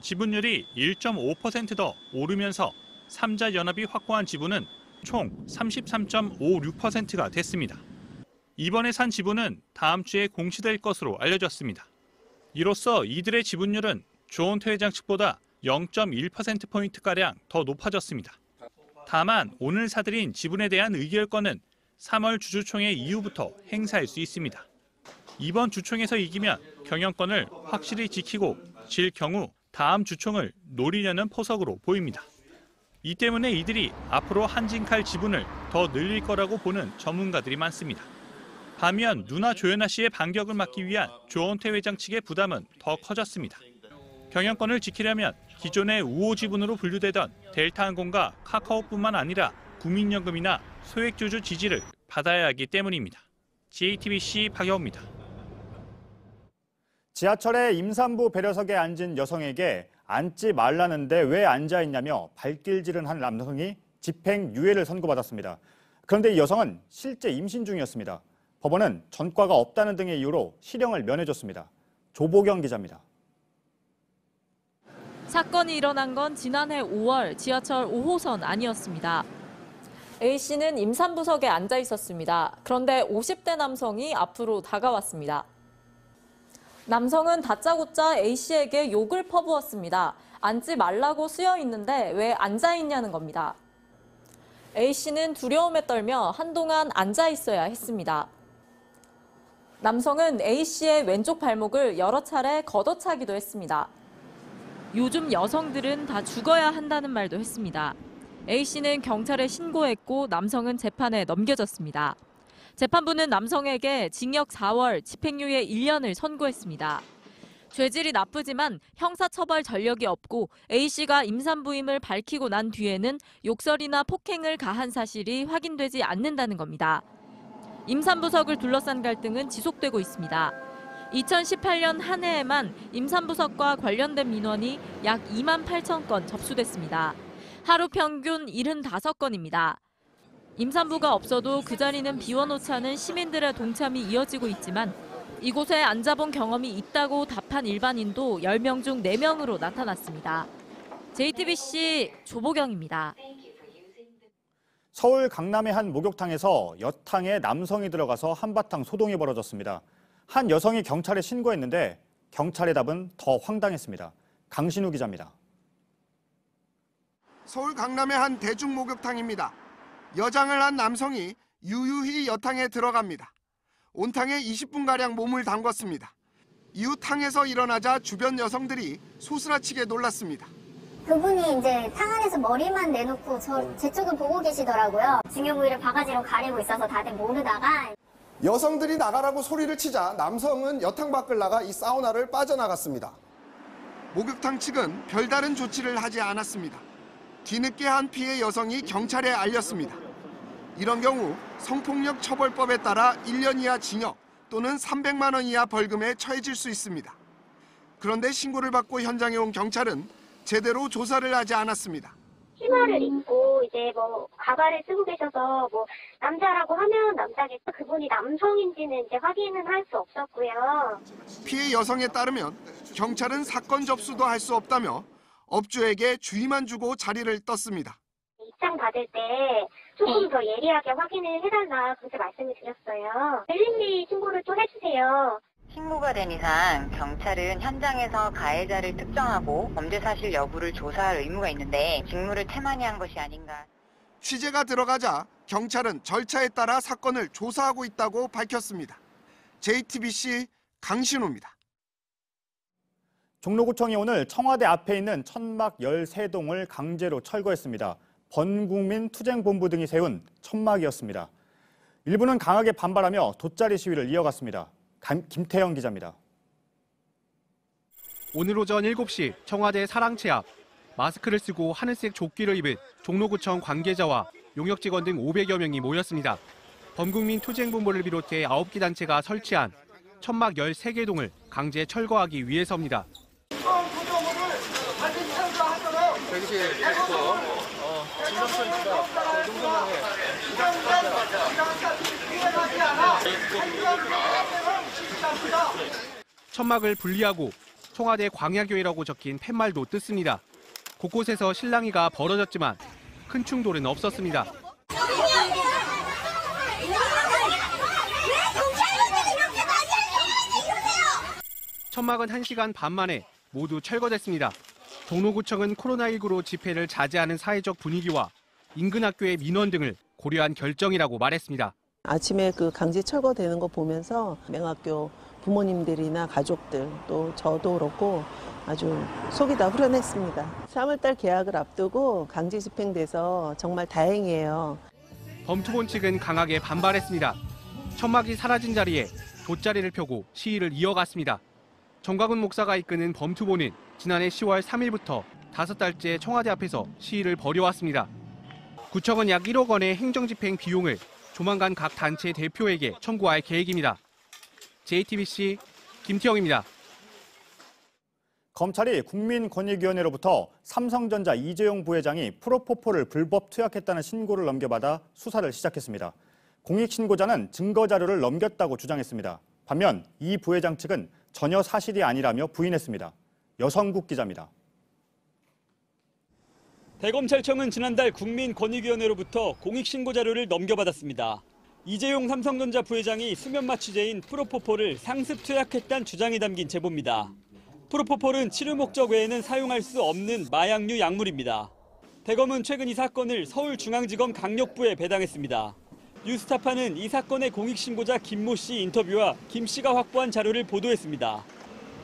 지분율이 1.5% 더 오르면서 3자 연합이 확보한 지분은 총 33.56%가 됐습니다. 이번에 산 지분은 다음 주에 공시될 것으로 알려졌습니다. 이로써 이들의 지분율은 조원태 회장 측보다 0.1%포인트가량 더 높아졌습니다. 다만 오늘 사들인 지분에 대한 의결권은 3월 주주총회 이후부터 행사할 수 있습니다. 이번 주총에서 이기면 경영권을 확실히 지키고 질 경우 다음 주총을 노리려는 포석으로 보입니다. 이 때문에 이들이 앞으로 한진칼 지분을 더 늘릴 거라고 보는 전문가들이 많습니다. 반면 누나 조현아 씨의 반격을 막기 위한 조원태 회장 측의 부담은 더 커졌습니다. 경영권을 지키려면 기존의 우호 지분으로 분류되던 델타항공과 카카오뿐만 아니라 국민연금이나 소액주주 지지를 받아야 하기 때문입니다. JTBC 박여우입니다. 지하철의 임산부 배려석에 앉은 여성에게 앉지 말라는데 왜 앉아있냐며 발길질을 한 남성이 집행유예를 선고받았습니다. 그런데 이 여성은 실제 임신 중이었습니다. 법원은 전과가 없다는 등의 이유로 실형을 면해줬습니다. 조보경 기자입니다. 사건이 일어난 건 지난해 5월 지하철 5호선 안이었습니다. A씨는 임산부석에 앉아 있었습니다. 그런데 50대 남성이 앞으로 다가왔습니다. 남성은 다짜고짜 A씨에게 욕을 퍼부었습니다. 앉지 말라고 쓰여 있는데 왜 앉아 있냐는 겁니다. A씨는 두려움에 떨며 한동안 앉아 있어야 했습니다. 남성은 A씨의 왼쪽 발목을 여러 차례 걷어차기도 했습니다. 요즘 여성들은 다 죽어야 한다는 말도 했습니다. A씨는 경찰에 신고했고 남성은 재판에 넘겨졌습니다. 재판부는 남성에게 징역 4월, 집행유예 1년을 선고했습니다. 죄질이 나쁘지만 형사처벌 전력이 없고 A씨가 임산부임을 밝히고 난 뒤에는 욕설이나 폭행을 가한 사실이 확인되지 않는다는 겁니다. 임산부석을 둘러싼 갈등은 지속되고 있습니다. 2018년 한 해에만 임산부석과 관련된 민원이 약 2만 8천 건 접수됐습니다. 하루 평균 75건입니다. 임산부가 없어도 그 자리는 비워놓자는 시민들의 동참이 이어지고 있지만 이곳에 앉아본 경험이 있다고 답한 일반인도 10명 중 4명으로 나타났습니다. JTBC 조보경입니다. 서울 강남의 한 목욕탕에서 여탕에 남성이 들어가서 한바탕 소동이 벌어졌습니다. 한 여성이 경찰에 신고했는데 경찰의 답은 더 황당했습니다. 강신우 기자입니다. 서울 강남의 한 대중 목욕탕입니다. 여장을 한 남성이 유유히 여탕에 들어갑니다. 온탕에 20분가량 몸을 담궜습니다. 이후 탕에서 일어나자 주변 여성들이 소스라치게 놀랐습니다. 그분이 이제 탕 안에서 머리만 내놓고 제 쪽을 보고 계시더라고요. 중요 부위를 바가지로 가리고 있어서 다들 모르다가 여성들이 나가라고 소리를 치자 남성은 여탕 밖을 나가 이 사우나를 빠져나갔습니다. 목욕탕 측은 별다른 조치를 하지 않았습니다. 뒤늦게 한 피해 여성이 경찰에 알렸습니다. 이런 경우 성폭력 처벌법에 따라 1년 이하 징역 또는 300만 원 이하 벌금에 처해질 수 있습니다. 그런데 신고를 받고 현장에 온 경찰은 제대로 조사를 하지 않았습니다. 치마를 입고 이제 가발을 쓰고 계셔서 남자라고 하면 남자겠죠. 그분이 남성인지는 이제 확인은 할 수 없었고요. 피해 여성에 따르면 경찰은 사건 접수도 할 수 없다며 업주에게 주의만 주고 자리를 떴습니다. 입장 받을 때 조금 더 예리하게 확인을 해달라 그렇게 말씀을 드렸어요. 일일이 신고를 또 해주세요. 신고가 된 이상 경찰은 현장에서 가해자를 특정하고 범죄 사실 여부를 조사할 의무가 있는데 직무를 태만히 한 것이 아닌가. 취재가 들어가자 경찰은 절차에 따라 사건을 조사하고 있다고 밝혔습니다. JTBC 강신호입니다. 종로구청이 오늘 청와대 앞에 있는 천막 13동을 강제로 철거했습니다. 번국민 투쟁본부 등이 세운 천막이었습니다. 일부는 강하게 반발하며 돗자리 시위를 이어갔습니다. 김태형 기자입니다. 오늘 오전 7시 청와대 사랑채 앞 마스크를 쓰고 하늘색 조끼를 입은 종로구청 관계자와 용역 직원 등 500여 명이 모였습니다. 범국민 투쟁본부를 비롯해 9개 단체가 설치한 천막 13개 동을 강제 철거하기 위해서입니다. 천막을 분리하고 청와대 광야교회라고 적힌 팻말도 뜯습니다. 곳곳에서 실랑이가 벌어졌지만 큰 충돌은 없었습니다. 천막은 1시간 반 만에 모두 철거됐습니다. 종로구청은 코로나19로 집회를 자제하는 사회적 분위기와 인근 학교의 민원 등을 고려한 결정이라고 말했습니다. 아침에 그 강제 철거되는 거 보면서 맹학교 부모님들이나 가족들 또 저도 그렇고 아주 속이 다 후련했습니다. 3월달 개학을 앞두고 강제 집행돼서 정말 다행이에요. 범투본 측은 강하게 반발했습니다. 천막이 사라진 자리에 돗자리를 펴고 시위를 이어갔습니다. 정광훈 목사가 이끄는 범투본은 지난해 10월 3일부터 5달째 청와대 앞에서 시위를 벌여왔습니다. 구청은 약 1억 원의 행정집행 비용을 조만간 각 단체 대표에게 청구할 계획입니다. JTBC 김태형입니다. 검찰이 국민권익위원회로부터 삼성전자 이재용 부회장이 프로포폴을 불법 투약했다는 신고를 넘겨받아 수사를 시작했습니다. 공익신고자는 증거자료를 넘겼다고 주장했습니다. 반면 이 부회장 측은 전혀 사실이 아니라며 부인했습니다. 여성국 기자입니다. 대검찰청은 지난달 국민권익위원회로부터 공익신고 자료를 넘겨받았습니다. 이재용 삼성전자 부회장이 수면마 취재인 프로포폴을 상습 투약했다는 주장이 담긴 제보입니다. 프로포폴은 치료 목적 외에는 사용할 수 없는 마약류 약물입니다. 대검은 최근 이 사건을 서울중앙지검 강력부에 배당했습니다. 뉴스타파는 이 사건의 공익신고자 김모 씨 인터뷰와 김 씨가 확보한 자료를 보도했습니다.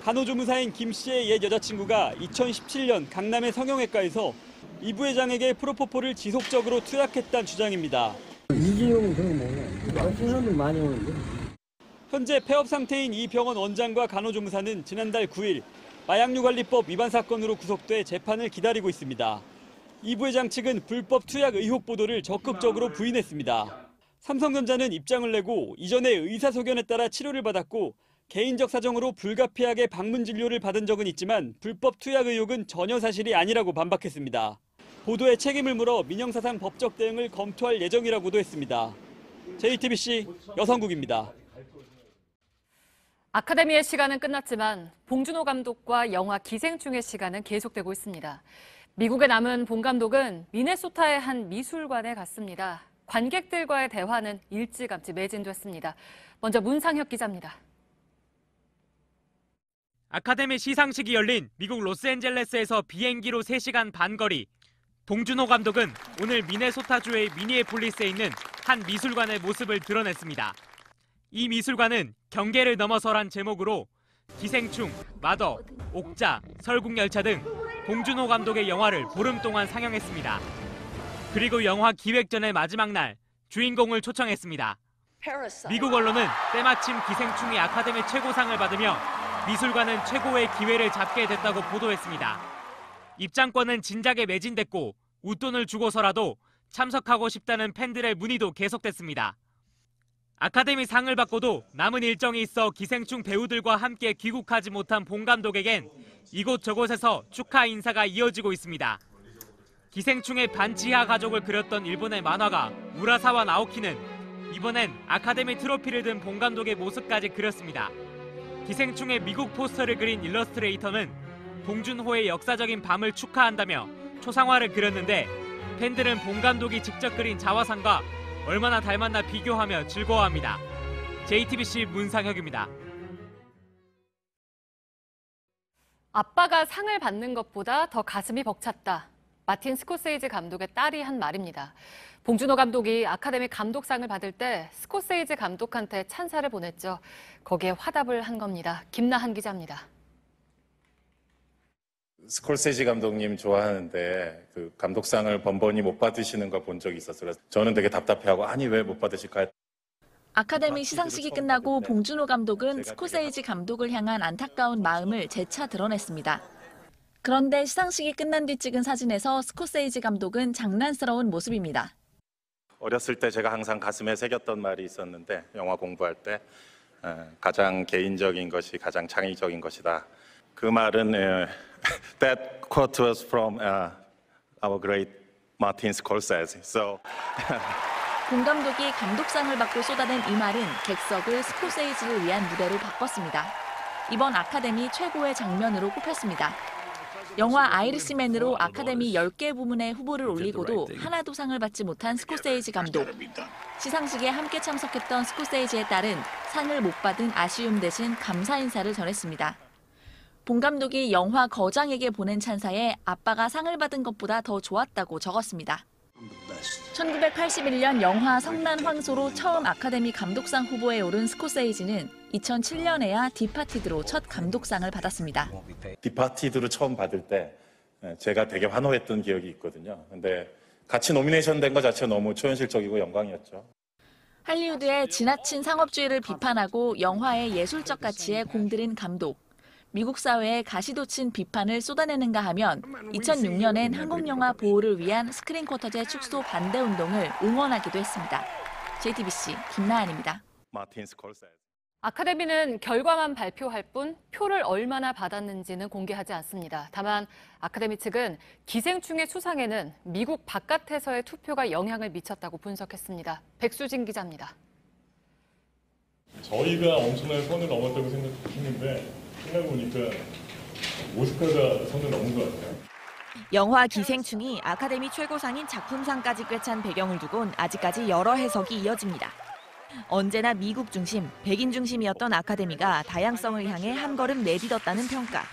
간호조무사인 김 씨의 옛 여자친구가 2017년 강남의 성형외과에서 이 부회장에게 프로포폴을 지속적으로 투약했다는 주장입니다. 이재용 그런 뭐야? 사람들 많이 오는데. 현재 폐업 상태인 이 병원 원장과 간호조무사는 지난달 9일 마약류관리법 위반 사건으로 구속돼 재판을 기다리고 있습니다. 이 부회장 측은 불법 투약 의혹 보도를 적극적으로 부인했습니다. 삼성전자는 입장을 내고 이전에 의사소견에 따라 치료를 받았고 개인적 사정으로 불가피하게 방문 진료를 받은 적은 있지만 불법 투약 의혹은 전혀 사실이 아니라고 반박했습니다. 보도에 책임을 물어 민형사상 법적 대응을 검토할 예정이라고도 했습니다. JTBC 여성국입니다. 아카데미의 시간은 끝났지만 봉준호 감독과 영화 기생충의 시간은 계속되고 있습니다. 미국에 남은 봉 감독은 미네소타의 한 미술관에 갔습니다. 관객들과의 대화는 일찌감치 매진됐습니다. 먼저 문상혁 기자입니다. 아카데미 시상식이 열린 미국 로스앤젤레스에서 비행기로 3시간 반 거리. 봉준호 감독은 오늘 미네소타주의 미니애폴리스에 있는 한 미술관의 모습을 드러냈습니다. 이 미술관은 경계를 넘어서란 제목으로 기생충, 마더, 옥자, 설국열차 등 봉준호 감독의 영화를 보름 동안 상영했습니다. 그리고 영화 기획전의 마지막 날 주인공을 초청했습니다. 미국 언론은 때마침 기생충이 아카데미 최고상을 받으며 미술관은 최고의 기회를 잡게 됐다고 보도했습니다. 입장권은 진작에 매진됐고 웃돈을 주고서라도 참석하고 싶다는 팬들의 문의도 계속됐습니다. 아카데미 상을 받고도 남은 일정이 있어 기생충 배우들과 함께 귀국하지 못한 봉 감독에겐 이곳저곳에서 축하 인사가 이어지고 있습니다. 기생충의 반지하 가족을 그렸던 일본의 만화가 우라사와 나오키는 이번엔 아카데미 트로피를 든 봉 감독의 모습까지 그렸습니다. 기생충의 미국 포스터를 그린 일러스트레이터는 봉준호의 역사적인 밤을 축하한다며 초상화를 그렸는데 팬들은 봉 감독이 직접 그린 자화상과 얼마나 닮았나 비교하며 즐거워합니다. JTBC 문상혁입니다. 아빠가 상을 받는 것보다 더 가슴이 벅찼다. 마틴 스코세이지 감독의 딸이 한 말입니다. 봉준호 감독이 아카데미 감독상을 받을 때 스코세이지 감독한테 찬사를 보냈죠. 거기에 화답을 한 겁니다. 김나한 기자입니다. 스콜세지 감독님 좋아하는데 그 감독상을 번번이 못 받으시는 거 본 적이 있었어요. 저는 되게 답답해하고 아니 왜 못 받으실까요? 아카데미 시상식이 끝나고 봉준호 감독은 스코세이지 감독을 향한 안타까운 마음을 재차 드러냈습니다. 그런데 시상식이 끝난 뒤 찍은 사진에서 스코세이지 감독은 장난스러운 모습입니다. 어렸을 때 제가 항상 가슴에 새겼던 말이 있었는데 영화 공부할 때 가장 개인적인 것이 가장 창의적인 것이다. 그 말은 that quote was from our great Martin Scorsese. So 봉 감독이 감독상을 받고 쏟아낸 이 말은 객석을 스코세이지를 위한 무대로 바꿨습니다. 이번 아카데미 최고의 장면으로 꼽혔습니다. 영화 아이리시맨으로 아카데미 10개 부문에 후보를 올리고도 하나도 상을 받지 못한 스코세이지 감독. 시상식에 함께 참석했던 스코세이지의 딸은 상을 못 받은 아쉬움 대신 감사 인사를 전했습니다. 봉 감독이 영화 거장에게 보낸 찬사에 아빠가 상을 받은 것보다 더 좋았다고 적었습니다. 1981년 영화 성난 황소로 처음 아카데미 감독상 후보에 오른 스코세이지는 2007년에야 디파티드로 첫 감독상을 받았습니다. 디파티드로 처음 받을 때 제가 되게 환호했던 기억이 있거든요. 근데 같이 노미네이션 된 것 자체가 너무 초현실적이고 영광이었죠. 할리우드의 지나친 상업주의를 비판하고 영화의 예술적 가치에 공들인 감독. 미국 사회에 가시돋친 비판을 쏟아내는가 하면 2006년엔 한국 영화 보호를 위한 스크린 쿼터제 축소 반대 운동을 응원하기도 했습니다. JTBC 김나한입니다. 아카데미는 결과만 발표할 뿐 표를 얼마나 받았는지는 공개하지 않습니다. 다만 아카데미 측은 기생충의 수상에는 미국 바깥에서의 투표가 영향을 미쳤다고 분석했습니다. 백수진 기자입니다. 저희가 엄청난 선을 넘었다고 생각했는데 생각해보니까 오스카가 선을 넘은 것 같아요. 영화 기생충이 아카데미 최고상인 작품상까지 꿰찬 배경을 두곤 아직까지 여러 해석이 이어집니다. 언제나 미국 중심, 백인 중심이었던 아카데미가 다양성을 향해 한 걸음 내딛었다는 평가.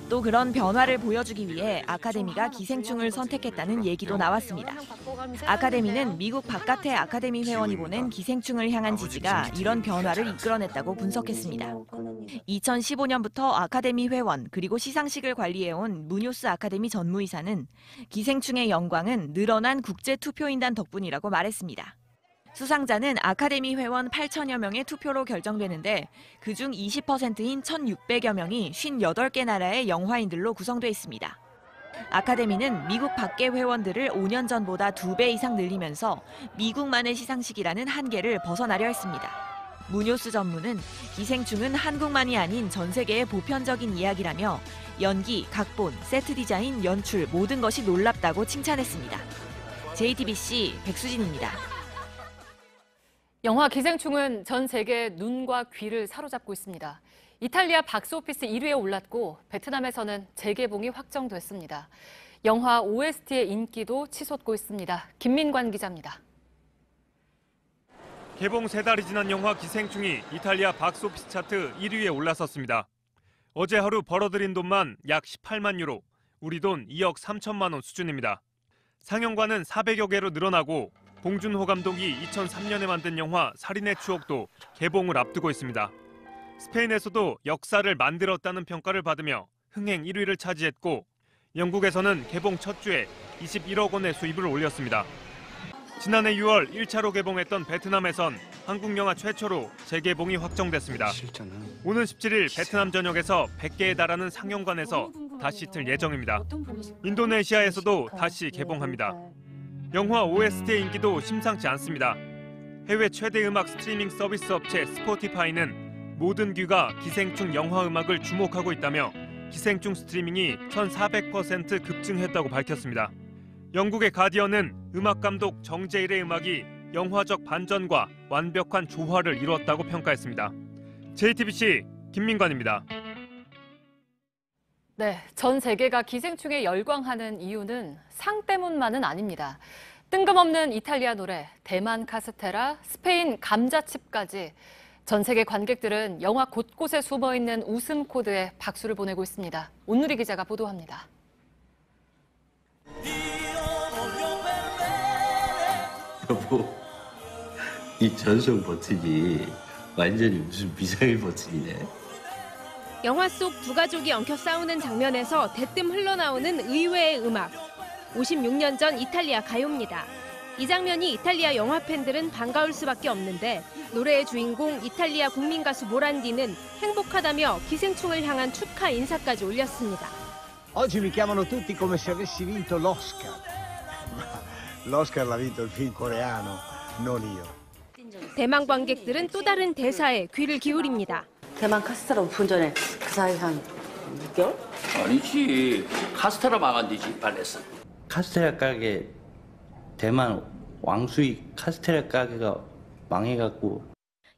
또 그런 변화를 보여주기 위해 아카데미가 기생충을 선택했다는 얘기도 나왔습니다. 아카데미는 미국 바깥의 아카데미 회원이 보낸 기생충을 향한 지지가 이런 변화를 이끌어냈다고 분석했습니다. 2015년부터 아카데미 회원 그리고 시상식을 관리해온 무뇨스 아카데미 전무이사는 기생충의 영광은 늘어난 국제 투표인단 덕분이라고 말했습니다. 수상자는 아카데미 회원 8천여 명의 투표로 결정되는데 그중 20%인 1,600여 명이 58개 나라의 영화인들로 구성돼 있습니다. 아카데미는 미국 밖의 회원들을 5년 전보다 2배 이상 늘리면서 미국만의 시상식이라는 한계를 벗어나려 했습니다. 무뇨스 전무는 기생충은 한국만이 아닌 전 세계의 보편적인 이야기라며 연기, 각본, 세트 디자인, 연출 모든 것이 놀랍다고 칭찬했습니다. JTBC 백수진입니다. 영화 기생충은 전 세계의 눈과 귀를 사로잡고 있습니다. 이탈리아 박스오피스 1위에 올랐고 베트남에서는 재개봉이 확정됐습니다. 영화 OST의 인기도 치솟고 있습니다. 김민관 기자입니다. 개봉 3달이 지난 영화 기생충이 이탈리아 박스오피스 차트 1위에 올라섰습니다. 어제 하루 벌어들인 돈만 약 18만 유로, 우리 돈 2억 3천만 원 수준입니다. 상영관은 400여 개로 늘어나고 봉준호 감독이 2003년에 만든 영화 살인의 추억도 개봉을 앞두고 있습니다. 스페인에서도 역사를 만들었다는 평가를 받으며 흥행 1위를 차지했고 영국에서는 개봉 첫 주에 21억 원의 수입을 올렸습니다. 지난해 6월 1차로 개봉했던 베트남에선 한국 영화 최초로 재개봉이 확정됐습니다. 오는 17일 베트남 전역에서 100개에 달하는 상영관에서 다시 틀 예정입니다. 인도네시아에서도 다시 개봉합니다. 영화 OST의 인기도 심상치 않습니다. 해외 최대 음악 스트리밍 서비스 업체 스포티파이는 모든 귀가 기생충 영화 음악을 주목하고 있다며 기생충 스트리밍이 1,400% 급증했다고 밝혔습니다. 영국의 가디언은 음악 감독 정제일의 음악이 영화적 반전과 완벽한 조화를 이뤘다고 평가했습니다. JTBC 김민관입니다. 네, 전 세계가 기생충에 열광하는 이유는 상 때문만은 아닙니다. 뜬금없는 이탈리아 노래, 대만 카스테라, 스페인 감자칩까지 전 세계 관객들은 영화 곳곳에 숨어있는 웃음 코드에 박수를 보내고 있습니다. 온누리 기자가 보도합니다. 여보, 이 전송 버튼이 완전히 무슨 미사일 버튼이네. 영화 속 두 가족이 엉켜 싸우는 장면에서 대뜸 흘러나오는 의외의 음악. 56년 전 이탈리아 가요입니다. 이 장면이 이탈리아 영화 팬들은 반가울 수밖에 없는데 노래의 주인공 이탈리아 국민 가수 모란디는 행복하다며 기생충을 향한 축하 인사까지 올렸습니다. Oggi mi chiamano tutti come se avessi vinto l'Oscar. L'Oscar l'ha vinto il film coreano, non io. 대만 관객들은 또 다른 대사에 귀를 기울입니다. 대만 카스테라 오픈 전에 그 사이 한 6개월? 아니지, 카스테라 망한 뒤지 발레스. 카스테라 가게, 대만 왕수익 카스테라 가게가 망해갖고.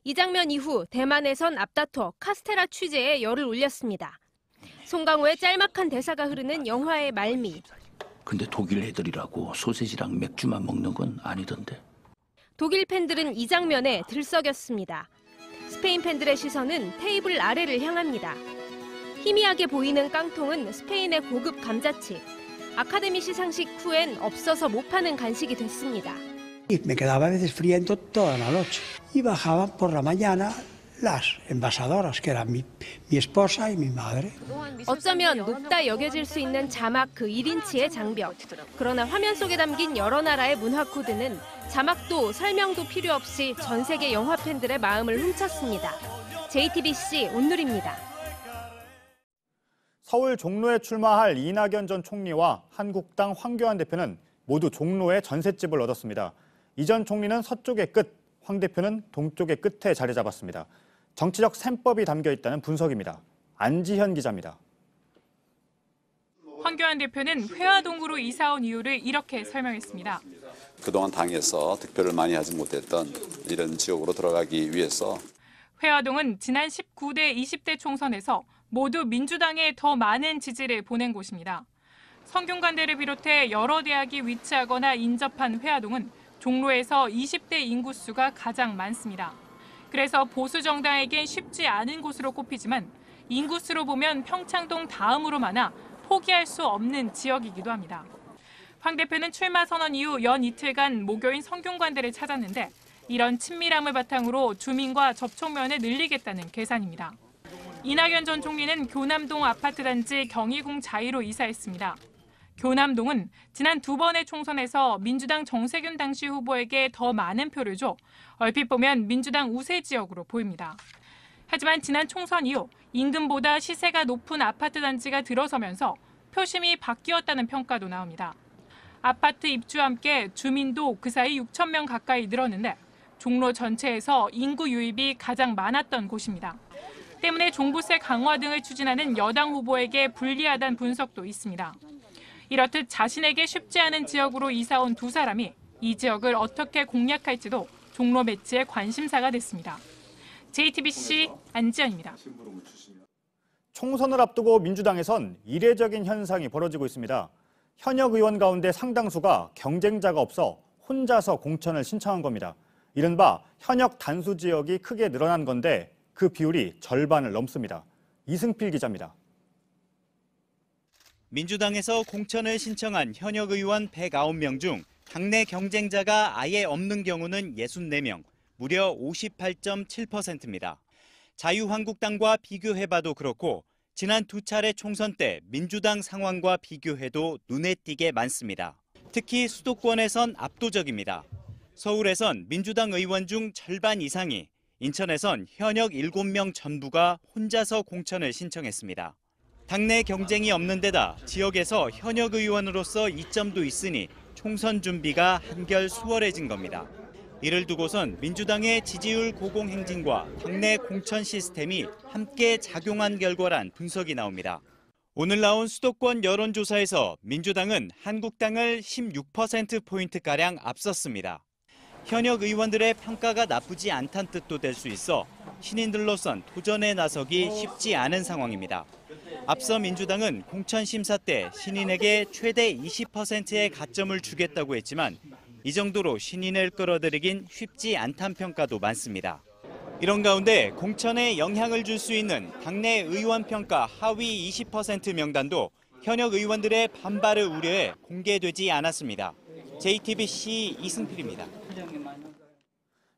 이 장면 이후 대만에선 앞다퉈 카스테라 취재에 열을 올렸습니다. 송강호의 짤막한 대사가 흐르는 영화의 말미. 근데 독일 애들이라고 소세지랑 맥주만 먹는 건 아니던데. 독일 팬들은 이 장면에 들썩였습니다. 스페인 팬들의 시선은 테이블 아래를 향합니다. 희미하게 보이는 깡통은 스페인의 고급 감자칩. 아카데미 시상식 후엔 없어서 못 파는 간식이 됐습니다. Me quedaba a veces friendo toda la noche y bajaban por la mañana las envasadoras, que eran mi esposa y mi madre. 어쩌면 높다 여겨질 수 있는 자막 그 1인치의 장벽. 그러나 화면 속에 담긴 여러 나라의 문화 코드는 자막도 설명도 필요 없이 전 세계 영화 팬들의 마음을 훔쳤습니다. JTBC 온누리입니다. 서울 종로에 출마할 이낙연 전 총리와 한국당 황교안 대표는 모두 종로에 전셋집을 얻었습니다. 이 전 총리는 서쪽의 끝, 황 대표는 동쪽의 끝에 자리 잡았습니다. 정치적 셈법이 담겨 있다는 분석입니다. 안지현 기자입니다. 황교안 대표는 회화동으로 이사 온 이유를 이렇게 설명했습니다. 그동안 당에서 득표를 많이 하지 못했던 이런 지역으로 들어가기 위해서 회화동은 지난 19대, 20대 총선에서 모두 민주당에 더 많은 지지를 보낸 곳입니다. 성균관대를 비롯해 여러 대학이 위치하거나 인접한 회화동은 종로에서 20대 인구수가 가장 많습니다. 그래서 보수 정당에겐 쉽지 않은 곳으로 꼽히지만 인구수로 보면 평창동 다음으로 많아 포기할 수 없는 지역이기도 합니다. 황 대표는 출마 선언 이후 연 이틀간 모교인 성균관대를 찾았는데 이런 친밀함을 바탕으로 주민과 접촉면을 늘리겠다는 계산입니다. 이낙연 전 총리는 교남동 아파트 단지 경희궁 자이로 이사했습니다. 교남동은 지난 두 번의 총선에서 민주당 정세균 당시 후보에게 더 많은 표를 줘 얼핏 보면 민주당 우세 지역으로 보입니다. 하지만 지난 총선 이후 임금보다 시세가 높은 아파트 단지가 들어서면서 표심이 바뀌었다는 평가도 나옵니다. 아파트 입주와 함께 주민도 그 사이 6천 명 가까이 늘었는데 종로 전체에서 인구 유입이 가장 많았던 곳입니다. 때문에 종부세 강화 등을 추진하는 여당 후보에게 불리하다는 분석도 있습니다. 이렇듯 자신에게 쉽지 않은 지역으로 이사 온 두 사람이 이 지역을 어떻게 공략할지도 종로 매치의 관심사가 됐습니다. JTBC 안지연입니다. 총선을 앞두고 민주당에선 이례적인 현상이 벌어지고 있습니다. 현역 의원 가운데 상당수가 경쟁자가 없어 혼자서 공천을 신청한 겁니다. 이른바 현역 단수 지역이 크게 늘어난 건데 그 비율이 절반을 넘습니다. 이승필 기자입니다. 민주당에서 공천을 신청한 현역 의원 109명 중 당내 경쟁자가 아예 없는 경우는 64명, 무려 58.7%입니다. 자유한국당과 비교해봐도 그렇고 지난 두 차례 총선 때 민주당 상황과 비교해도 눈에 띄게 많습니다. 특히 수도권에선 압도적입니다. 서울에선 민주당 의원 중 절반 이상이, 인천에선 현역 7명 전부가 혼자서 공천을 신청했습니다. 당내 경쟁이 없는 데다 지역에서 현역 의원으로서 이점도 있으니 총선 준비가 한결 수월해진 겁니다. 이를 두고선 민주당의 지지율 고공행진과 당내 공천 시스템이 함께 작용한 결과란 분석이 나옵니다. 오늘 나온 수도권 여론조사에서 민주당은 한국당을 16%포인트가량 앞섰습니다. 현역 의원들의 평가가 나쁘지 않다는 뜻도 될 수 있어 신인들로선 도전에 나서기 쉽지 않은 상황입니다. 앞서 민주당은 공천 심사 때 신인에게 최대 20%의 가점을 주겠다고 했지만 이 정도로 신인을 끌어들이긴 쉽지 않다는 평가도 많습니다. 이런 가운데 공천에 영향을 줄 수 있는 당내 의원 평가 하위 20% 명단도 현역 의원들의 반발을 우려해 공개되지 않았습니다. JTBC 이승필입니다.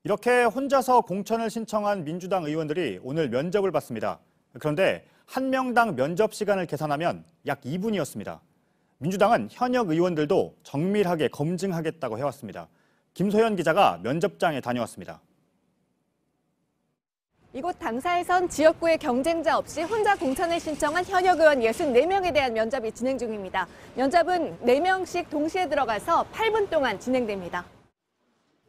이렇게 혼자서 공천을 신청한 민주당 의원들이 오늘 면접을 받습니다. 그런데 한 명당 면접 시간을 계산하면 약 2분이었습니다. 민주당은 현역 의원들도 정밀하게 검증하겠다고 해왔습니다. 김소연 기자가 면접장에 다녀왔습니다. 이곳 당사에선 지역구의 경쟁자 없이 혼자 공천을 신청한 현역 의원 64명에 대한 면접이 진행 중입니다. 면접은 4명씩 동시에 들어가서 8분 동안 진행됩니다.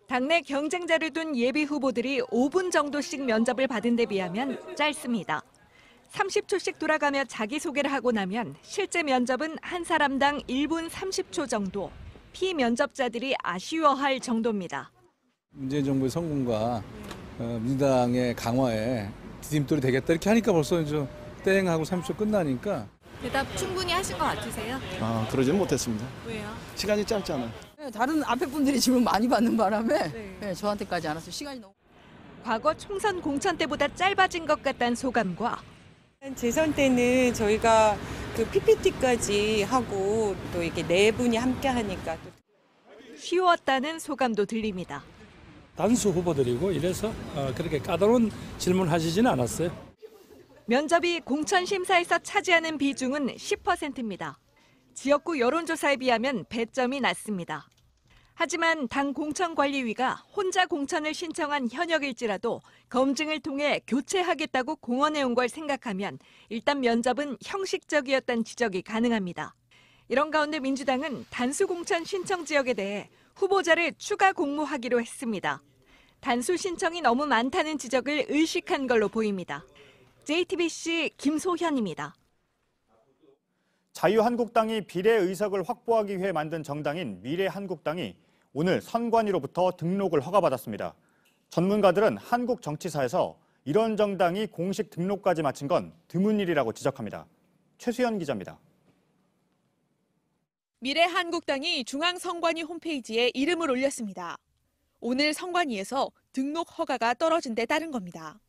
당내 경쟁자를 둔 예비 후보들이 5분 정도씩 면접을 받은 데 비하면 짧습니다. 30초씩 돌아가며 자기소개를 하고 나면 실제 면접은 한 사람당 1분 30초 정도. 피면접자들이 아쉬워할 정도입니다. 문재인 정부의 성공과 민주당의 강화에 디딤돌이 되겠다 이렇게 하니까 벌써 이제 땡하고 30초 끝나니까. 대답 충분히 하신 것 같으세요? 그러지는 못했습니다. 왜요? 시간이 짧잖아요. 다른 앞에 분들이 질문 많이 받는 바람에 저한테까지 안 왔어요. 시간이 너무. 과거 총선 공천 때보다 짧아진 것 같다는 소감과 재선 때는 저희가 그 PPT까지 하고 또 이렇게 4분이 함께 하니까 쉬웠다는 소감도 들립니다. 단수 후보들이고 이래서 그렇게 까다로운 질문하시지는 않았어요. 면접이 공천 심사에서 차지하는 비중은 10%입니다. 지역구 여론조사에 비하면 배점이 낮습니다. 하지만 당 공천관리위가 혼자 공천을 신청한 현역일지라도 검증을 통해 교체하겠다고 공언해온 걸 생각하면 일단 면접은 형식적이었다는 지적이 가능합니다. 이런 가운데 민주당은 단수 공천 신청 지역에 대해 후보자를 추가 공모하기로 했습니다. 단수 신청이 너무 많다는 지적을 의식한 걸로 보입니다. JTBC 김소현입니다. 자유한국당이 비례의석을 확보하기 위해 만든 정당인 미래한국당이 오늘 선관위로부터 등록을 허가받았습니다. 전문가들은 한국 정치사에서 이런 정당이 공식 등록까지 마친 건 드문 일이라고 지적합니다. 최수연 기자입니다. 미래한국당이 중앙선관위 홈페이지에 이름을 올렸습니다. 오늘 선관위에서 등록 허가가 떨어진 데 따른 겁니다.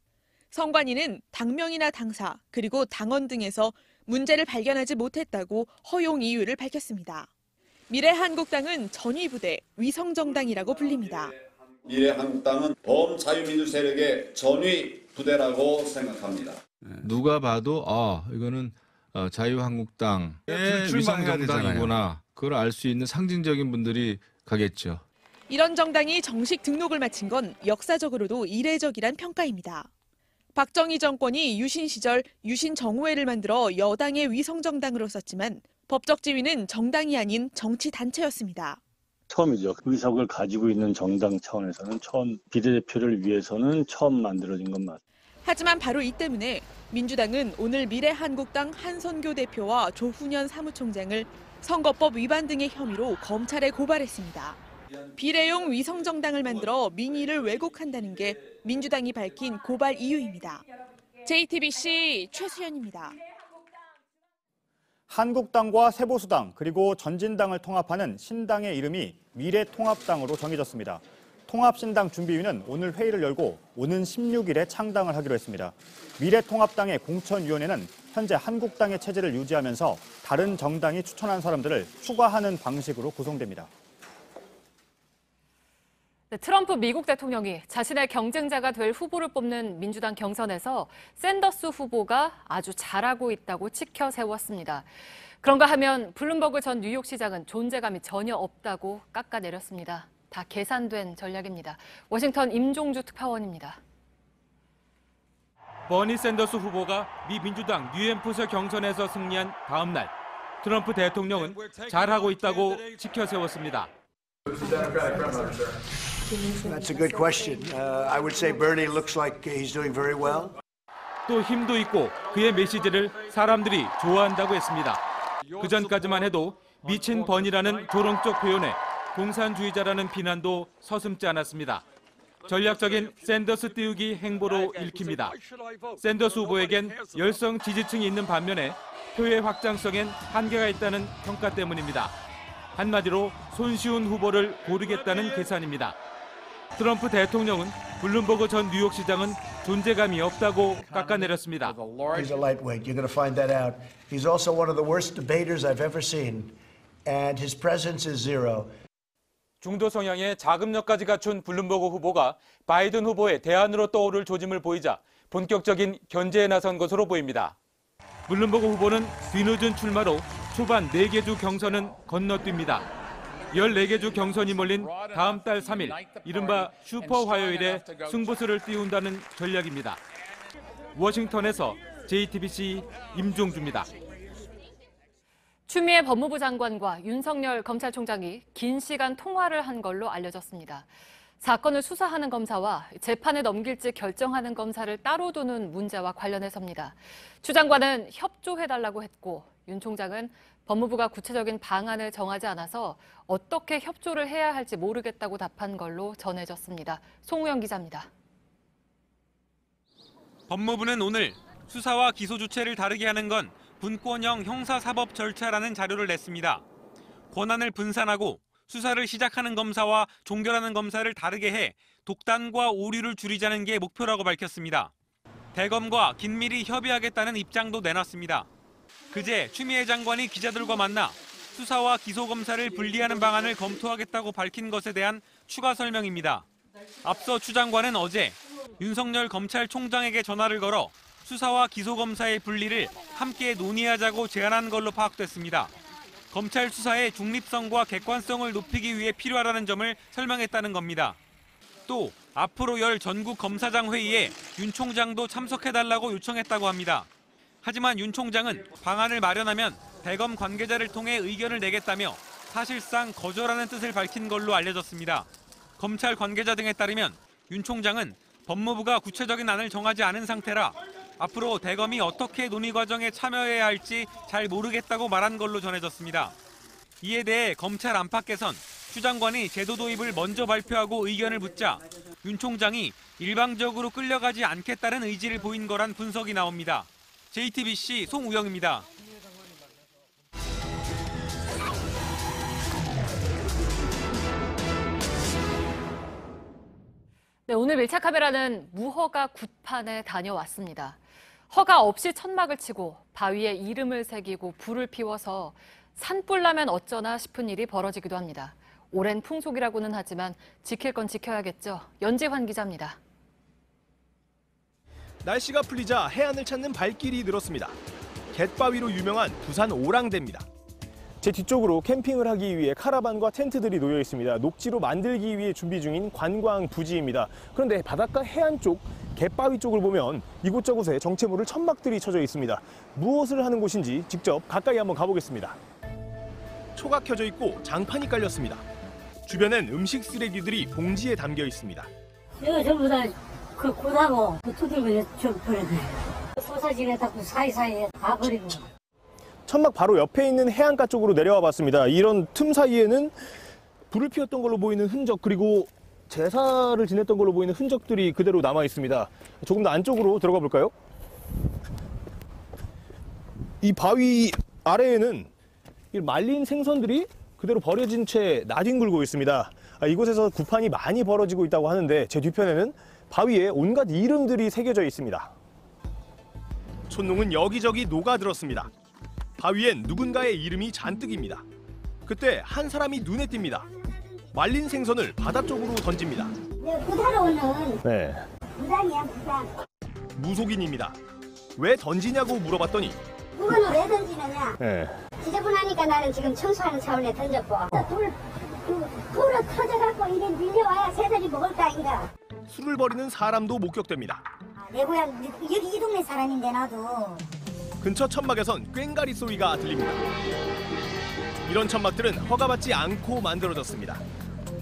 선관위는 당명이나 당사 그리고 당원 등에서 문제를 발견하지 못했다고 허용 이유를 밝혔습니다. 미래한국당은 전위부대, 위성정당이라고 불립니다. 미래한국당은 범자유민주 세력의 전위부대라고 생각합니다. 누가 봐도 이거는 자유한국당의 위성정당이구나. 그걸 알 수 있는 상징적인 분들이 가겠죠. 이런 정당이 정식 등록을 마친 건 역사적으로도 이례적이란 평가입니다. 박정희 정권이 유신 시절 유신정오회를 만들어 여당의 위성정당으로 썼지만 법적 지위는 정당이 아닌 정치단체였습니다. 처음이죠. 의석을 가지고 있는 정당 차원에서는 처음 비례대표를 위해서는 처음 만들어진 건 맞습니다. 하지만 바로 이 때문에 민주당은 오늘 미래한국당 한선교 대표와 조훈현 사무총장을 선거법 위반 등의 혐의로 검찰에 고발했습니다. 비례용 위성정당을 만들어 민의를 왜곡한다는 게 민주당이 밝힌 고발 이유입니다. JTBC 최수연입니다. 한국당과 세보수당 그리고 전진당을 통합하는 신당의 이름이 미래통합당으로 정해졌습니다. 통합신당 준비위는 오늘 회의를 열고 오는 16일에 창당을 하기로 했습니다. 미래통합당의 공천위원회는 현재 한국당의 체제를 유지하면서 다른 정당이 추천한 사람들을 추가하는 방식으로 구성됩니다. 네, 트럼프 미국 대통령이 자신의 경쟁자가 될 후보를 뽑는 민주당 경선에서 샌더스 후보가 아주 잘하고 있다고 치켜 세웠습니다. 그런가 하면 블룸버그 전 뉴욕시장은 존재감이 전혀 없다고 깎아내렸습니다. 다 계산된 전략입니다. 워싱턴 임종주 특파원입니다. 버니 샌더스 후보가 미 민주당 뉴햄프셔 경선에서 승리한 다음 날 트럼프 대통령은 잘하고 있다고 치켜 세웠습니다. That's a good question. I would say Bernie looks like he's doing very well. 또 힘도 있고 그의 메시지를 사람들이 좋아한다고 했습니다. 그전까지만 해도 미친 버니라는 조롱적 표현에 공산주의자라는 비난도 서슴지 않았습니다. 전략적인 샌더스 띄우기 행보로 읽힙니다. 샌더스 후보에겐 열성 지지층이 있는 반면에 표의 확장성엔 한계가 있다는 평가 때문입니다. 한마디로 손쉬운 후보를 고르겠다는 계산입니다. 트럼프 대통령은 블룸버그 전 뉴욕시장은 존재감이 없다고 깎아내렸습니다. He's a lightweight. You're going to find that out. He's also one of the worst debaters I've ever seen, and his presence is zero. 중도 성향의 자금력까지 갖춘 블룸버그 후보가 바이든 후보의 대안으로 떠오를 조짐을 보이자 본격적인 견제에 나선 것으로 보입니다. 블룸버그 후보는 뒤늦은 출마로 초반 4개 주 경선은 건너뜁니다. 14개 주 경선이 몰린 다음 달 3일, 이른바 슈퍼 화요일에 승부수를 띄운다는 전략입니다. 워싱턴에서 JTBC 임종주입니다. 추미애 법무부 장관과 윤석열 검찰총장이 긴 시간 통화를 한 걸로 알려졌습니다. 사건을 수사하는 검사와 재판에 넘길지 결정하는 검사를 따로 두는 문제와 관련해서입니다. 추 장관은 협조해달라고 했고 윤 총장은 법무부가 구체적인 방안을 정하지 않아서 어떻게 협조를 해야 할지 모르겠다고 답한 걸로 전해졌습니다. 송우영 기자입니다. 법무부는 오늘 수사와 기소 주체를 다르게 하는 건 분권형 형사사법 절차라는 자료를 냈습니다. 권한을 분산하고 수사를 시작하는 검사와 종결하는 검사를 다르게 해 독단과 오류를 줄이자는 게 목표라고 밝혔습니다. 대검과 긴밀히 협의하겠다는 입장도 내놨습니다. 그제 추미애 장관이 기자들과 만나 수사와 기소 검사를 분리하는 방안을 검토하겠다고 밝힌 것에 대한 추가 설명입니다. 앞서 추 장관은 어제 윤석열 검찰총장에게 전화를 걸어 수사와 기소 검사의 분리를 함께 논의하자고 제안한 걸로 파악됐습니다. 검찰 수사의 중립성과 객관성을 높이기 위해 필요하다는 점을 설명했다는 겁니다. 또 앞으로 열 전국 검사장 회의에 윤 총장도 참석해달라고 요청했다고 합니다. 하지만 윤 총장은 방안을 마련하면 대검 관계자를 통해 의견을 내겠다며 사실상 거절하는 뜻을 밝힌 걸로 알려졌습니다. 검찰 관계자 등에 따르면 윤 총장은 법무부가 구체적인 안을 정하지 않은 상태라 앞으로 대검이 어떻게 논의 과정에 참여해야 할지 잘 모르겠다고 말한 걸로 전해졌습니다. 이에 대해 검찰 안팎에선 추 장관이 제도 도입을 먼저 발표하고 의견을 묻자 윤 총장이 일방적으로 끌려가지 않겠다는 의지를 보인 거란 분석이 나옵니다. JTBC 송우영입니다. 네, 오늘 밀착 카메라는 무허가 굿판에 다녀왔습니다. 허가 없이 천막을 치고 바위에 이름을 새기고 불을 피워서 산불 나면 어쩌나 싶은 일이 벌어지기도 합니다. 오랜 풍속이라고는 하지만 지킬 건 지켜야겠죠. 연지환 기자입니다. 날씨가 풀리자 해안을 찾는 발길이 늘었습니다. 갯바위로 유명한 부산 오랑대입니다. 제 뒤쪽으로 캠핑을 하기 위해 카라반과 텐트들이 놓여 있습니다. 녹지로 만들기 위해 준비 중인 관광 부지입니다. 그런데 바닷가 해안 쪽 갯바위 쪽을 보면 이곳저곳에 정체모를 천막들이 쳐져 있습니다. 무엇을 하는 곳인지 직접 가까이 한번 가보겠습니다. 초가 켜져 있고 장판이 깔렸습니다. 주변엔 음식 쓰레기들이 봉지에 담겨 있습니다. 이거 전부 다 그 굿하고 그 두들겨 좀 버렸네. 소사진에다 그 사이사이에 다 버리고. 천막 바로 옆에 있는 해안가 쪽으로 내려와 봤습니다. 이런 틈 사이에는 불을 피웠던 걸로 보이는 흔적 그리고 제사를 지냈던 걸로 보이는 흔적들이 그대로 남아 있습니다. 조금 더 안쪽으로 들어가 볼까요? 이 바위 아래에는 말린 생선들이 그대로 버려진 채 나뒹굴고 있습니다. 이곳에서 굿판이 많이 벌어지고 있다고 하는데 제 뒤편에는 바위에 온갖 이름들이 새겨져 있습니다. 촌농은 여기저기 녹아들었습니다. 바위엔 누군가의 이름이 잔뜩입니다. 그때 한 사람이 눈에 띕니다. 말린 생선을 바다 쪽으로 던집니다. 부산으로 오는 네. 부산이야, 부산. 무속인입니다. 왜 던지냐고 물어봤더니 그거는 왜 던지느냐? 네. 지저분하니까 나는 지금 청소하는 차원에 던졌고 불을 터져갖고 이게 밀려와야 새들이 먹을 거 아닌가? 술을 버리는 사람도 목격됩니다. 내 고향 여기 이 동네 사람인데 나도. 근처 천막에선 꽹가리 소리가 들립니다. 이런 천막들은 허가받지 않고 만들어졌습니다.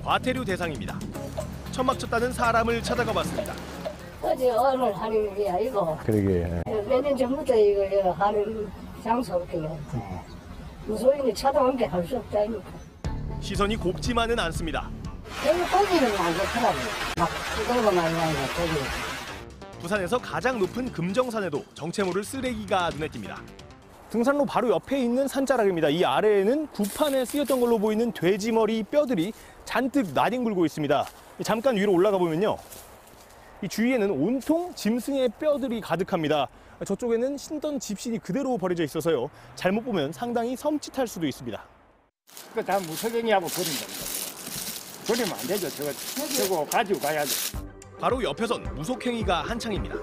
과태료 대상입니다. 천막 쳤다는 사람을 찾아가 봤습니다. 어제 오늘 하는 일이야 이거. 그러게. 몇 년 전부터 이거 하는 장소거든요. 무소인이 찾아온 게 할 수 없다니까. 시선이 곱지만은 않습니다. 여기 고기는 안 좋더라고. 막 뜨거워 많이 나니까 고기. 부산에서 가장 높은 금정산에도 정체 모를 쓰레기가 눈에 띕니다. 등산로 바로 옆에 있는 산자락입니다. 이 아래에는 구판에 쓰였던 걸로 보이는 돼지머리 뼈들이 잔뜩 나뒹굴고 있습니다. 잠깐 위로 올라가 보면요. 이 주위에는 온통 짐승의 뼈들이 가득합니다. 저쪽에는 신던 집신이 그대로 버려져 있어서요. 잘못 보면 상당히 섬찟할 수도 있습니다. 그거 다 무석행이하고 버린 겁니다. 버리면 안 되죠. 저거 가지고 가야 돼. 바로 옆에선 무속행위가 한창입니다.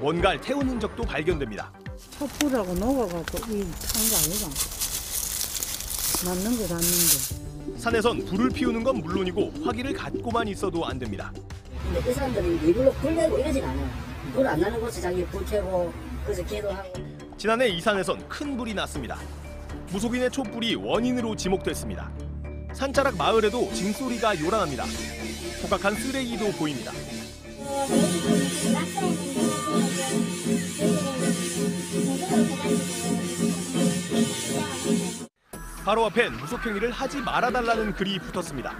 뭔가를 태운 흔적도 발견됩니다. 촛불하고 녹아갖고 이 탄 거 아니가? 맞는 거 맞는데. 산에선 불을 피우는 건 물론이고 화기를 갖고만 있어도 안 됩니다. 근데 그 사람들은 일부러 불 내고 이러진 않아요. 불 안 나는 곳에 자기 불 켜고 그래서 기도하고. 지난해 이 산에선 큰 불이 났습니다. 무속인의 촛불이 원인으로 지목됐습니다. 산자락 마을에도 징소리가 요란합니다. 폭악한 쓰레기도 보입니다. 바로 앞엔 무속행위를 하지 말아달라는 글이 붙었습니다.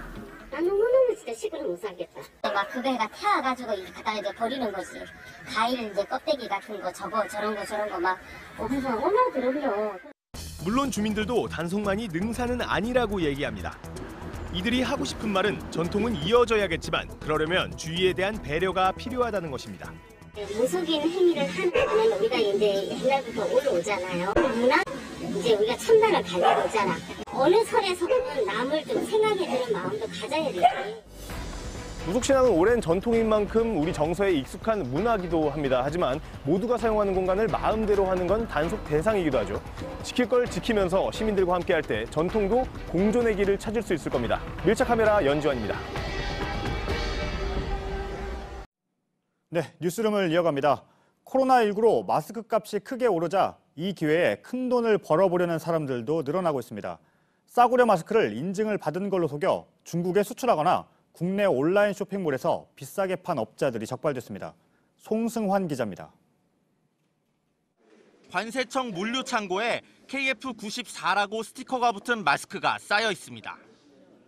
나는 오늘은 진짜 시골을 못 살겠다. 막 그거가 태워가지고 갖다 이제 버리는 거지. 과일 이제 껍데기 같은 거 저거 저런 거 막 그래서 얼마나 들어버려. 물론 주민들도 단속만이 능사는 아니라고 얘기합니다. 이들이 하고 싶은 말은 전통은 이어져야겠지만 그러려면 주의에 대한 배려가 필요하다는 것입니다. 무속인 행위를 하면 우리가 이제 옛날부터 올라오잖아요. 문화 이제 우리가 첨단을 가지고 오잖아. 어느 선에서는 남을 좀 생각해주는 마음도 가져야 되지. 무속신앙은 오랜 전통인 만큼 우리 정서에 익숙한 문화기도 합니다. 하지만 모두가 사용하는 공간을 마음대로 하는 건 단속 대상이기도 하죠. 지킬 걸 지키면서 시민들과 함께할 때 전통도 공존의 길을 찾을 수 있을 겁니다. 밀착 카메라 연지원입니다. 네, 뉴스룸을 이어갑니다. 코로나19로 마스크 값이 크게 오르자 이 기회에 큰돈을 벌어보려는 사람들도 늘어나고 있습니다. 싸구려 마스크를 인증을 받은 걸로 속여 중국에 수출하거나 국내 온라인 쇼핑몰에서 비싸게 판 업자들이 적발됐습니다. 송승환 기자입니다. 관세청 물류창고에 KF94라고 스티커가 붙은 마스크가 쌓여 있습니다.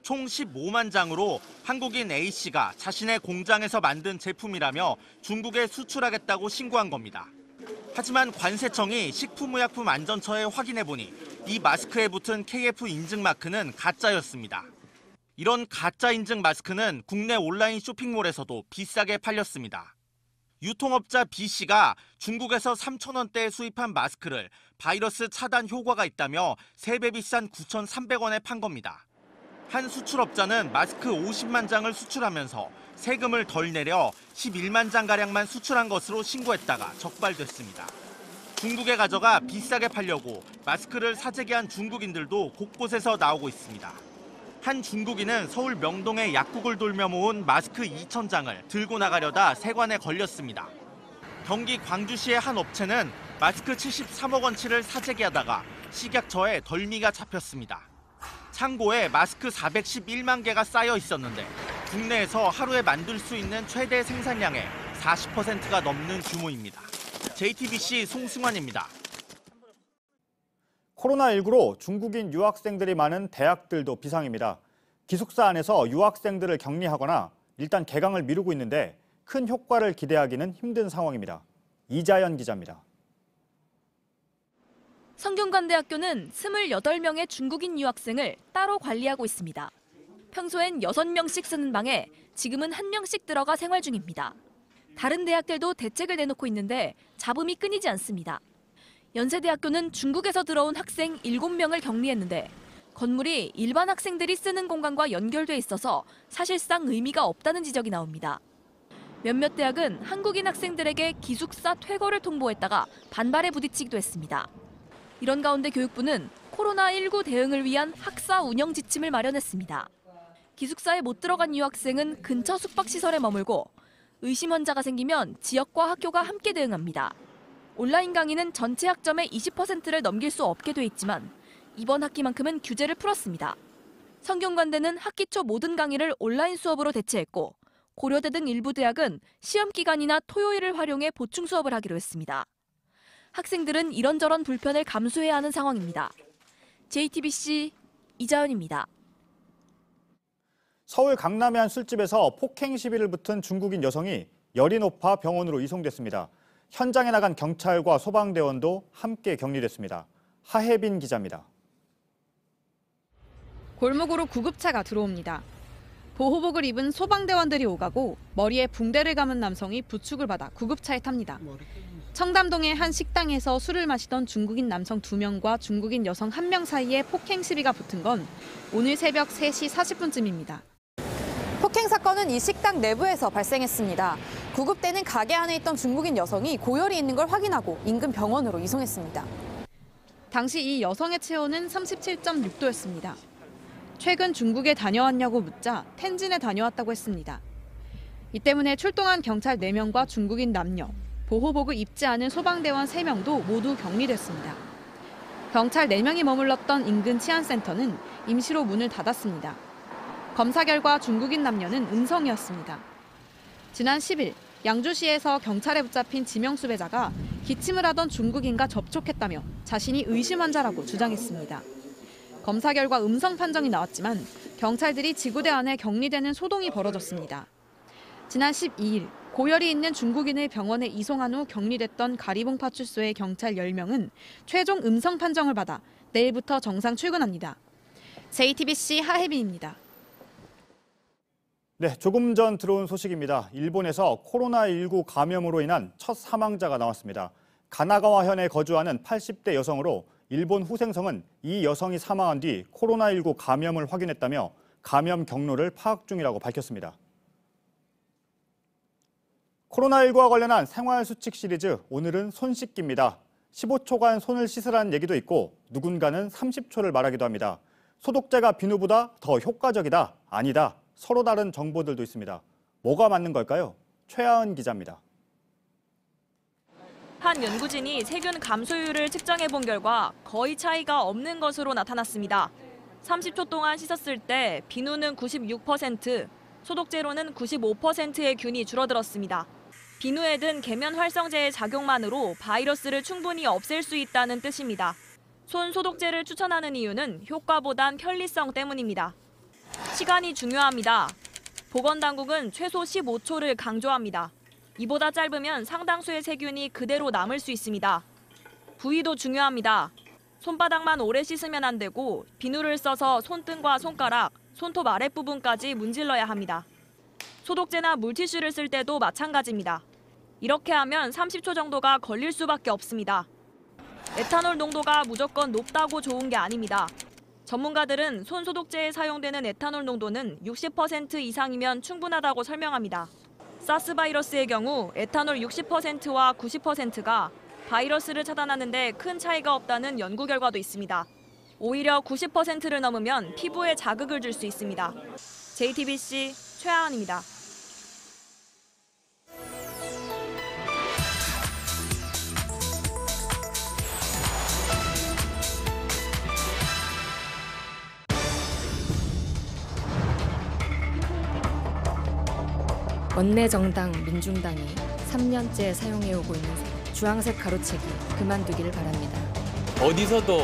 총 15만 장으로 한국인 A씨가 자신의 공장에서 만든 제품이라며 중국에 수출하겠다고 신고한 겁니다. 하지만 관세청이 식품의약품안전처에 확인해보니 이 마스크에 붙은 KF 인증 마크는 가짜였습니다. 이런 가짜 인증 마스크는 국내 온라인 쇼핑몰에서도 비싸게 팔렸습니다. 유통업자 B씨가 중국에서 3,000원대에 수입한 마스크를 바이러스 차단 효과가 있다며 3배 비싼 9,300원에 판 겁니다. 한 수출업자는 마스크 50만 장을 수출하면서 세금을 덜 내려 11만 장가량만 수출한 것으로 신고했다가 적발됐습니다. 중국에 가져가 비싸게 팔려고 마스크를 사재기 한 중국인들도 곳곳에서 나오고 있습니다. 한 중국인은 서울 명동의 약국을 돌며 모은 마스크 2,000장을 들고 나가려다 세관에 걸렸습니다. 경기 광주시의 한 업체는 마스크 73억 원치를 사재기하다가 식약처에 덜미가 잡혔습니다. 창고에 마스크 411만 개가 쌓여 있었는데 국내에서 하루에 만들 수 있는 최대 생산량의 40%가 넘는 규모입니다. JTBC 송승환입니다. 코로나19로 중국인 유학생들이 많은 대학들도 비상입니다. 기숙사 안에서 유학생들을 격리하거나 일단 개강을 미루고 있는데 큰 효과를 기대하기는 힘든 상황입니다. 이자연 기자입니다. 성균관대학교는 28명의 중국인 유학생을 따로 관리하고 있습니다. 평소엔 6명씩 쓰는 방에 지금은 1명씩 들어가 생활 중입니다. 다른 대학들도 대책을 내놓고 있는데 잡음이 끊이지 않습니다. 연세대학교는 중국에서 들어온 학생 7명을 격리했는데 건물이 일반 학생들이 쓰는 공간과 연결돼 있어서 사실상 의미가 없다는 지적이 나옵니다. 몇몇 대학은 한국인 학생들에게 기숙사 퇴거를 통보했다가 반발에 부딪히기도 했습니다. 이런 가운데 교육부는 코로나19 대응을 위한 학사 운영 지침을 마련했습니다. 기숙사에 못 들어간 유학생은 근처 숙박시설에 머물고 의심 환자가 생기면 지역과 학교가 함께 대응합니다. 온라인 강의는 전체 학점의 20%를 넘길 수 없게 돼 있지만 이번 학기만큼은 규제를 풀었습니다. 성균관대는 학기 초 모든 강의를 온라인 수업으로 대체했고 고려대 등 일부 대학은 시험 기간이나 토요일을 활용해 보충 수업을 하기로 했습니다. 학생들은 이런저런 불편을 감수해야 하는 상황입니다. JTBC 이자연입니다. 서울 강남의 한 술집에서 폭행 시비를 붙은 중국인 여성이 열이 높아 병원으로 이송됐습니다. 현장에 나간 경찰과 소방대원도 함께 격리됐습니다. 하혜빈 기자입니다. 골목으로 구급차가 들어옵니다. 보호복을 입은 소방대원들이 오가고 머리에 붕대를 감은 남성이 부축을 받아 구급차에 탑니다. 청담동의 한 식당에서 술을 마시던 중국인 남성 2명과 중국인 여성 1명 사이에 폭행 시비가 붙은 건 오늘 새벽 3시 40분쯤입니다. 폭행 사건은 이 식당 내부에서 발생했습니다. 구급대는 가게 안에 있던 중국인 여성이 고열이 있는 걸 확인하고 인근 병원으로 이송했습니다. 당시 이 여성의 체온은 37.6도였습니다. 최근 중국에 다녀왔냐고 묻자 텐진에 다녀왔다고 했습니다. 이 때문에 출동한 경찰 4명과 중국인 남녀, 보호복을 입지 않은 소방대원 3명도 모두 격리됐습니다. 경찰 4명이 머물렀던 인근 치안센터는 임시로 문을 닫았습니다. 검사 결과 중국인 남녀는 음성이었습니다. 지난 10일 양주시에서 경찰에 붙잡힌 지명 수배자가 기침을 하던 중국인과 접촉했다며 자신이 의심 환자라고 주장했습니다. 검사 결과 음성 판정이 나왔지만 경찰들이 지구대 안에 격리되는 소동이 벌어졌습니다. 지난 12일 고열이 있는 중국인을 병원에 이송한 후 격리됐던 가리봉 파출소의 경찰 10명은 최종 음성 판정을 받아 내일부터 정상 출근합니다. JTBC 하혜빈입니다. 네, 조금 전 들어온 소식입니다. 일본에서 코로나19 감염으로 인한 첫 사망자가 나왔습니다. 가나가와현에 거주하는 80대 여성으로 일본 후생성은 이 여성이 사망한 뒤 코로나19 감염을 확인했다며 감염 경로를 파악 중이라고 밝혔습니다. 코로나19와 관련한 생활수칙 시리즈, 오늘은 손 씻기입니다. 15초간 손을 씻으라는 얘기도 있고 누군가는 30초를 말하기도 합니다. 소독제가 비누보다 더 효과적이다, 아니다, 서로 다른 정보들도 있습니다. 뭐가 맞는 걸까요? 최하은 기자입니다. 한 연구진이 세균 감소율을 측정해 본 결과 거의 차이가 없는 것으로 나타났습니다. 30초 동안 씻었을 때 비누는 96%, 소독제로는 95%의 균이 줄어들었습니다. 비누에 든 계면 활성제의 작용만으로 바이러스를 충분히 없앨 수 있다는 뜻입니다. 손 소독제를 추천하는 이유는 효과보단 편리성 때문입니다. 시간이 중요합니다. 보건당국은 최소 15초를 강조합니다. 이보다 짧으면 상당수의 세균이 그대로 남을 수 있습니다. 부위도 중요합니다. 손바닥만 오래 씻으면 안 되고 비누를 써서 손등과 손가락, 손톱 아랫부분까지 문질러야 합니다. 소독제나 물티슈를 쓸 때도 마찬가지입니다. 이렇게 하면 30초 정도가 걸릴 수밖에 없습니다. 에탄올 농도가 무조건 높다고 좋은 게 아닙니다. 전문가들은 손 소독제에 사용되는 에탄올 농도는 60% 이상이면 충분하다고 설명합니다. 사스 바이러스의 경우 에탄올 60%와 90%가 바이러스를 차단하는 데 큰 차이가 없다는 연구 결과도 있습니다. 오히려 90%를 넘으면 피부에 자극을 줄 수 있습니다. JTBC 최하은입니다. 원내정당 민중당이 3년째 사용해오고 있는 주황색 가로채기 그만두기를 바랍니다. 어디서도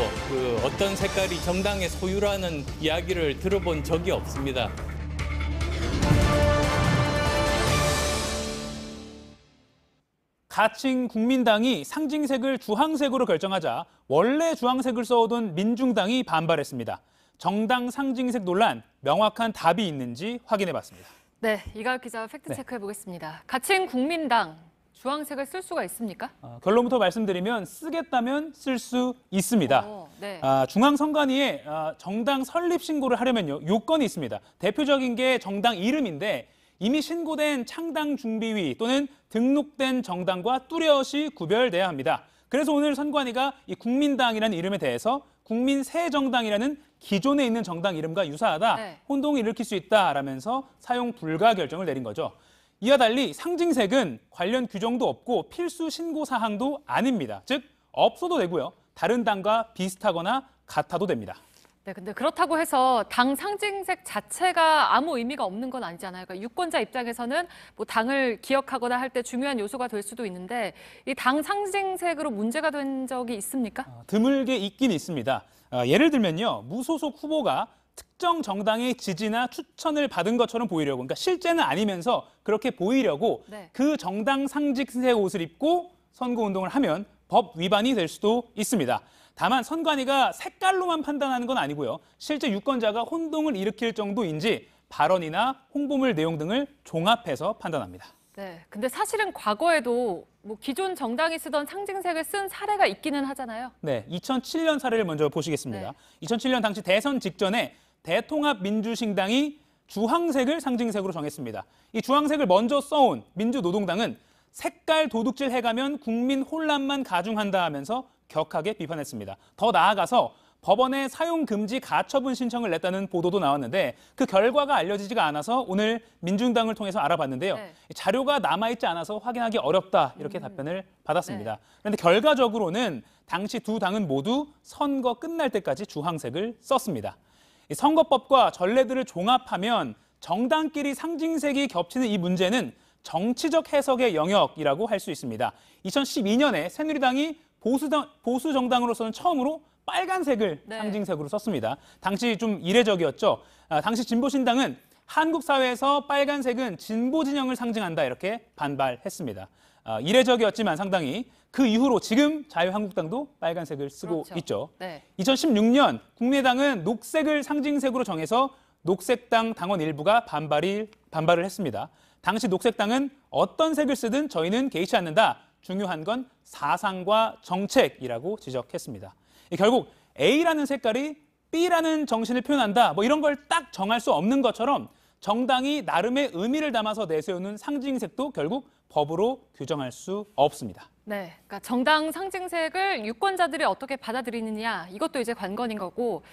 어떤 색깔이 정당의 소유라는 이야기를 들어본 적이 없습니다. 가칭 국민당이 상징색을 주황색으로 결정하자 원래 주황색을 써오던 민중당이 반발했습니다. 정당 상징색 논란, 명확한 답이 있는지 확인해봤습니다. 네, 이가을 기자와 팩트체크해 보겠습니다. 가칭 국민당, 주황색을 쓸 수가 있습니까? 결론부터 말씀드리면 쓰겠다면 쓸 수 있습니다. 네. 중앙선관위에 정당 설립 신고를 하려면요, 요건이 있습니다. 대표적인 게 정당 이름인데 이미 신고된 창당 준비위 또는 등록된 정당과 뚜렷이 구별돼야 합니다. 그래서 오늘 선관위가 이 국민당이라는 이름에 대해서 국민새정당이라는 기존에 있는 정당 이름과 유사하다, 혼동을 일으킬 수 있다라면서 사용 불가 결정을 내린 거죠. 이와 달리 상징색은 관련 규정도 없고 필수 신고 사항도 아닙니다. 즉 없어도 되고요. 다른 당과 비슷하거나 같아도 됩니다. 네, 근데 그렇다고 해서 당 상징색 자체가 아무 의미가 없는 건 아니잖아요. 그러니까 유권자 입장에서는 뭐 당을 기억하거나 할 때 중요한 요소가 될 수도 있는데 이 당 상징색으로 문제가 된 적이 있습니까? 드물게 있긴 있습니다. 예를 들면요, 무소속 후보가 특정 정당의 지지나 추천을 받은 것처럼 보이려고, 그러니까 실제는 아니면서 그렇게 보이려고 그 정당 상징색 옷을 입고 선거운동을 하면 법 위반이 될 수도 있습니다. 다만 선관위가 색깔로만 판단하는 건 아니고요. 실제 유권자가 혼동을 일으킬 정도인지 발언이나 홍보물 내용 등을 종합해서 판단합니다. 네, 근데 사실은 과거에도 뭐 기존 정당이 쓰던 상징색을 쓴 사례가 있기는 하잖아요. 네, 2007년 사례를 먼저 보시겠습니다. 2007년 당시 대선 직전에 대통합민주신당이 주황색을 상징색으로 정했습니다. 이 주황색을 먼저 써온 민주노동당은 색깔 도둑질 해가면 국민 혼란만 가중한다 하면서 격하게 비판했습니다. 더 나아가서 법원에 사용 금지 가처분 신청을 냈다는 보도도 나왔는데 그 결과가 알려지지가 않아서 오늘 민중당을 통해서 알아봤는데요. 자료가 남아있지 않아서 확인하기 어렵다 이렇게 답변을 받았습니다. 그런데 결과적으로는 당시 두 당은 모두 선거 끝날 때까지 주황색을 썼습니다. 선거법과 전례들을 종합하면 정당끼리 상징색이 겹치는 이 문제는 정치적 해석의 영역이라고 할 수 있습니다. 2012년에 새누리당이 보수 정당으로서는 처음으로 빨간색을 상징색으로 썼습니다. 당시 좀 이례적이었죠. 당시 진보신당은 한국 사회에서 빨간색은 진보 진영을 상징한다 이렇게 반발했습니다. 이례적이었지만 상당히 그 이후로 지금 자유한국당도 빨간색을 쓰고 있죠. 2016년 국민의당은 녹색을 상징색으로 정해서 녹색당 당원 일부가 반발을 했습니다. 당시 녹색당은 어떤 색을 쓰든 저희는 개의치 않는다. 중요한 건 사상과 정책이라고 지적했습니다. 결국 A라는 색깔이 B라는 정신을 표현한다. 뭐 이런 걸 딱 정할 수 없는 것처럼 정당이 나름의 의미를 담아서 내세우는 상징색도 결국 법으로 규정할 수 없습니다. 네, 그러니까 정당 상징색을 유권자들이 어떻게 받아들이느냐 이것도 이제 관건인 거고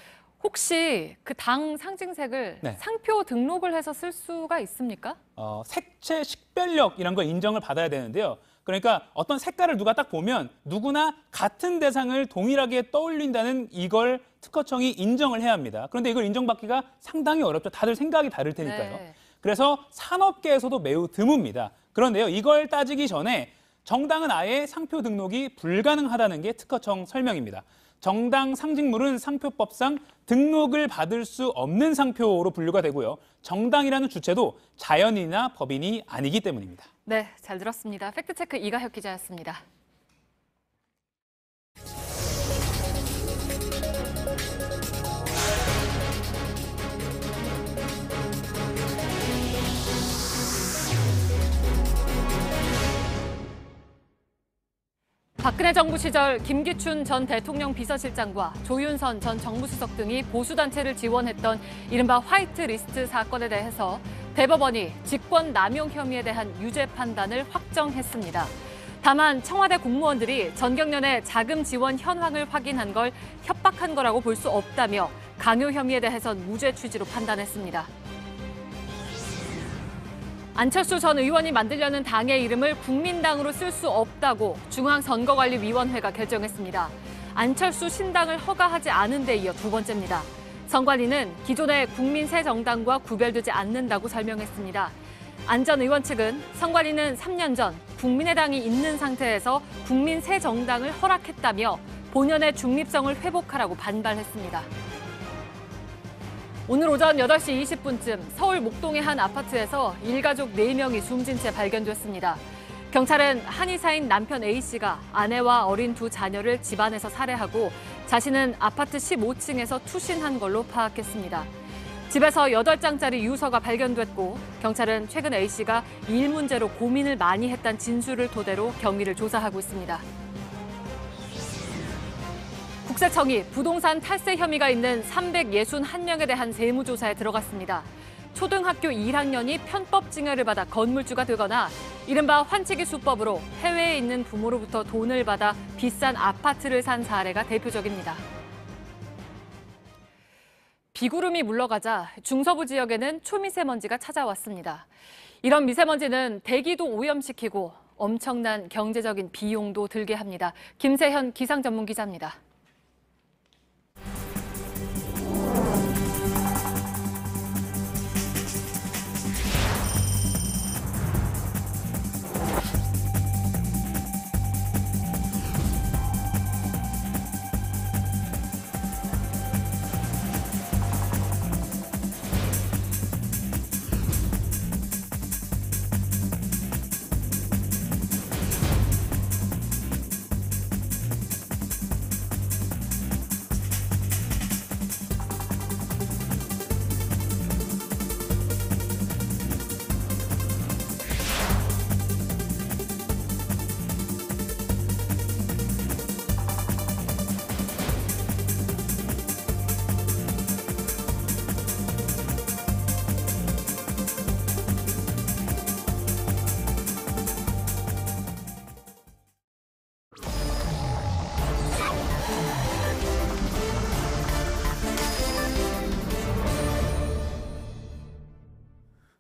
혹시 그 당 상징색을 상표 등록을 해서 쓸 수가 있습니까? 색채 식별력 이런 걸 인정을 받아야 되는데요. 그러니까 어떤 색깔을 누가 딱 보면 누구나 같은 대상을 동일하게 떠올린다는 이걸 특허청이 인정을 해야 합니다. 그런데 이걸 인정받기가 상당히 어렵죠. 다들 생각이 다를 테니까요. 그래서 산업계에서도 매우 드뭅니다. 그런데요, 이걸 따지기 전에 정당은 아예 상표 등록이 불가능하다는 게 특허청 설명입니다. 정당 상징물은 상표법상 등록을 받을 수 없는 상표로 분류가 되고요. 정당이라는 주체도 자연인이나 법인이 아니기 때문입니다. 네, 잘 들었습니다. 팩트체크 이가혁 기자였습니다. 박근혜 정부 시절 김기춘 전 대통령 비서실장과 조윤선 전 정무수석 등이 보수단체를 지원했던 이른바 화이트리스트 사건에 대해서 대법원이 직권 남용 혐의에 대한 유죄 판단을 확정했습니다. 다만 청와대 공무원들이 전경련의 자금 지원 현황을 확인한 걸 협박한 거라고 볼 수 없다며 강요 혐의에 대해선 무죄 취지로 판단했습니다. 안철수 전 의원이 만들려는 당의 이름을 국민당으로 쓸 수 없다고 중앙선거관리위원회가 결정했습니다. 안철수 신당을 허가하지 않은 데 이어 두 번째입니다. 선관위는 기존의 국민새정당과 구별되지 않는다고 설명했습니다. 안 전 의원 측은 선관위는 3년 전 국민의당이 있는 상태에서 국민새정당을 허락했다며 본연의 중립성을 회복하라고 반발했습니다. 오늘 오전 8시 20분쯤 서울 목동의 한 아파트에서 일가족 4명이 숨진 채 발견됐습니다. 경찰은 한의사인 남편 A씨가 아내와 어린 두 자녀를 집안에서 살해하고 자신은 아파트 15층에서 투신한 걸로 파악했습니다. 집에서 8장짜리 유서가 발견됐고 경찰은 최근 A씨가 일 문제로 고민을 많이 했다는 진술을 토대로 경위를 조사하고 있습니다. 국세청이 부동산 탈세 혐의가 있는 361명에 대한 세무조사에 들어갔습니다. 초등학교 1학년이 편법 증여를 받아 건물주가 되거나 이른바 환치기 수법으로 해외에 있는 부모로부터 돈을 받아 비싼 아파트를 산 사례가 대표적입니다. 비구름이 물러가자 중서부 지역에는 초미세먼지가 찾아왔습니다. 이런 미세먼지는 대기도 오염시키고 엄청난 경제적인 비용도 들게 합니다. 김세현 기상전문기자입니다.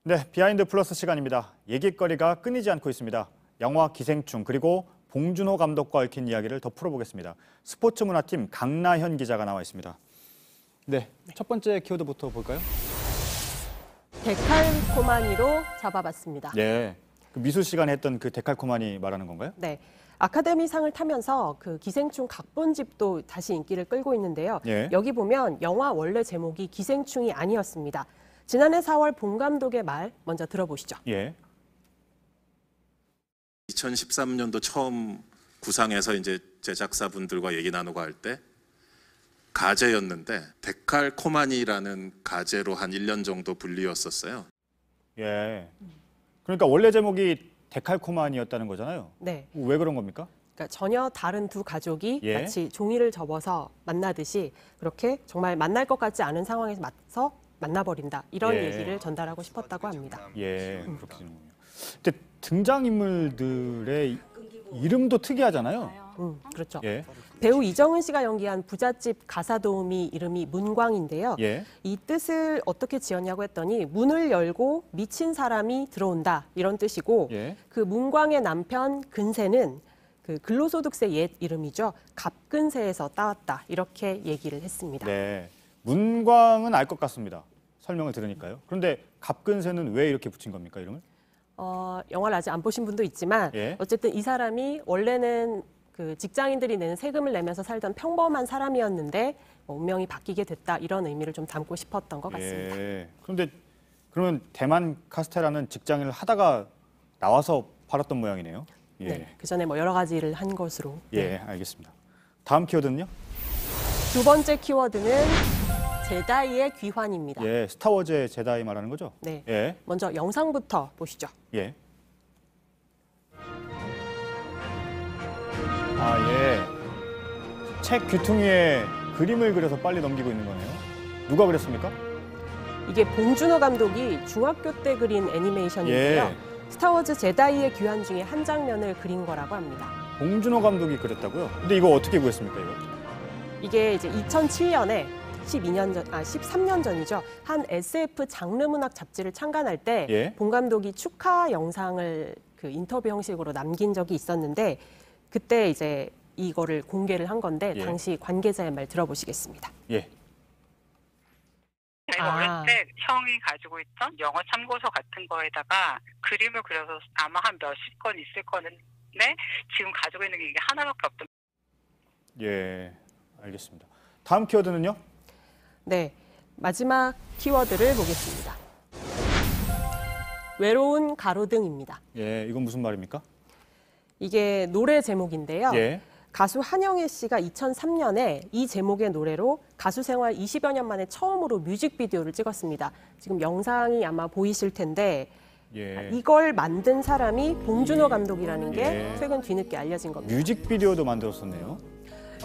네, 비하인드 플러스 시간입니다. 얘기거리가 끊이지 않고 있습니다. 영화 기생충 그리고 봉준호 감독과 얽힌 이야기를 더 풀어보겠습니다. 스포츠문화팀 강나현 기자가 나와 있습니다. 네, 첫 번째 키워드부터 볼까요? 데칼코마니로 잡아봤습니다. 네, 그 미술 시간에 했던 그 데칼코마니 말하는 건가요? 네. 아카데미상을 타면서 그 기생충 각본집도 다시 인기를 끌고 있는데요. 예. 여기 보면 영화 원래 제목이 기생충이 아니었습니다. 지난해 4월 봉 감독의 말 먼저 들어보시죠. 예. 2013년도 처음 구상해서 이제 제작사분들과 얘기 나누고 할 때 가제였는데 데칼코마니라는 가제로 한 1년 정도 분리였었어요. 예. 그러니까 원래 제목이 데칼코마니였다는 거잖아요. 네. 왜 그런 겁니까? 그러니까 전혀 다른 두 가족이 예. 마치 종이를 접어서 만나듯이 그렇게 정말 만날 것 같지 않은 상황에서 만나버린다. 이런 예. 얘기를 전달하고 싶었다고 합니다. 예, 그렇게 되는군요. 근데 등장인물들의 이름도 특이하잖아요. 그렇죠. 예. 배우 이정은 씨가 연기한 부잣집 가사도우미 이름이 문광인데요. 예. 이 뜻을 어떻게 지었냐고 했더니 문을 열고 미친 사람이 들어온다 이런 뜻이고 예. 그 문광의 남편 근세는 그 근로소득세 옛 이름이죠. 갑근세에서 따왔다 이렇게 얘기를 했습니다. 네. 문광은 알 것 같습니다. 설명을 들으니까요. 그런데 갑근세는 왜 이렇게 붙인 겁니까, 이름을? 영화를 아직 안 보신 분도 있지만 예. 어쨌든 이 사람이 원래는 그 직장인들이 내는 세금을 내면서 살던 평범한 사람이었는데 운명이 바뀌게 됐다 이런 의미를 좀 담고 싶었던 것 같습니다. 예. 그런데 그러면 대만 카스테라는 직장인을 하다가 나와서 팔았던 모양이네요. 예. 네, 그 전에 뭐 여러 가지 일을 한 것으로. 예, 알겠습니다. 다음 키워드는요? 두 번째 키워드는 제다이의 귀환입니다. 예, 스타워즈의 제다이 말하는 거죠? 네. 예. 먼저 영상부터 보시죠. 예. 아, 예. 책 귀퉁이 위에 그림을 그려서 빨리 넘기고 있는 거네요. 누가 그렸습니까? 이게 봉준호 감독이 중학교 때 그린 애니메이션인데요. 예. 스타워즈 제다이의 귀환 중에 한 장면을 그린 거라고 합니다. 봉준호 감독이 그렸다고요? 근데 이거 어떻게 구했습니까, 이거? 이게 이제 2007년에 13년 전이죠. 한 SF 장르문학 잡지를 창간할 때 예. 봉 감독이 축하 영상을 그 인터뷰 형식으로 남긴 적이 있었는데 그때 이제 이거를 공개를 한 건데 예. 당시 관계자의 말 들어보시겠습니다. 예. 내가 어렸을 때 형이 가지고 있던 영어 참고서 같은 거에다가 그림을 그려서 아마 한 몇십 건 있을 건데 지금 가지고 있는 게 이게 하나밖에 없던. 예, 알겠습니다. 다음 키워드는요? 네, 마지막 키워드를 보겠습니다. 외로운 가로등입니다. 예, 이건 무슨 말입니까? 이게 노래 제목인데요. 예. 가수 한영애 씨가 2003년에 이 제목의 노래로 가수 생활 20여 년 만에 처음으로 뮤직비디오를 찍었습니다. 지금 영상이 아마 보이실 텐데 이걸 만든 사람이 봉준호 감독이라는 게 최근 뒤늦게 알려진 겁니다. 뮤직비디오도 만들었었네요.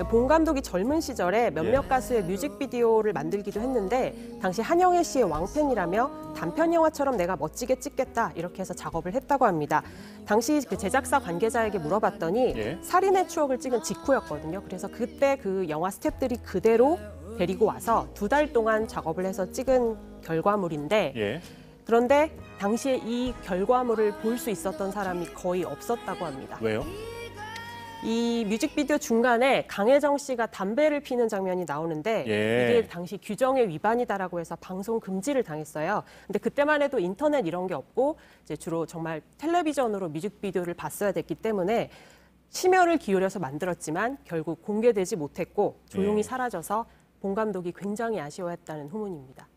봉 감독이 젊은 시절에 몇몇 가수의 뮤직비디오를 만들기도 했는데 당시 한영애 씨의 왕팬이라며 단편 영화처럼 내가 멋지게 찍겠다 이렇게 해서 작업을 했다고 합니다. 당시 그 제작사 관계자에게 물어봤더니 살인의 추억을 찍은 직후였거든요. 그래서 그때 그 영화 스태프들이 그대로 데리고 와서 2달 동안 작업을 해서 찍은 결과물인데 그런데 당시에 이 결과물을 볼 수 있었던 사람이 거의 없었다고 합니다. 왜요? 이 뮤직비디오 중간에 강혜정 씨가 담배를 피는 장면이 나오는데 이게 당시 규정의 위반이다라고 해서 방송 금지를 당했어요. 근데 그때만 해도 인터넷 이런 게 없고 이제 주로 정말 텔레비전으로 뮤직비디오를 봤어야 됐기 때문에 심혈을 기울여서 만들었지만 결국 공개되지 못했고 조용히 사라져서 봉 감독이 굉장히 아쉬워했다는 후문입니다.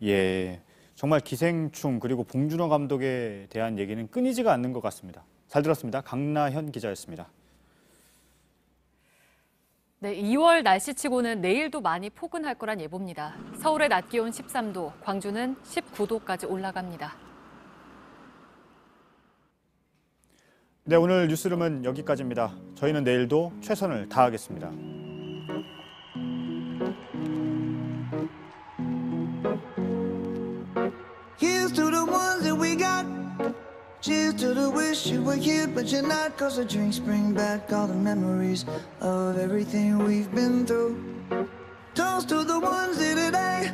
정말 기생충 그리고 봉준호 감독에 대한 얘기는 끊이지가 않는 것 같습니다. 잘 들었습니다. 강나현 기자였습니다. 네, 2월 날씨치고는 내일도 많이 포근할 거란 예보입니다. 서울의 낮 기온 13도, 광주는 19도까지 올라갑니다. 네, 오늘 뉴스룸은 여기까지입니다. 저희는 내일도 최선을 다하겠습니다. Here's to the ones that we got. Cheers to the wish you were here, but you're not. 'Cause the drinks bring back all the memories of everything we've been through. Toast to the ones here today.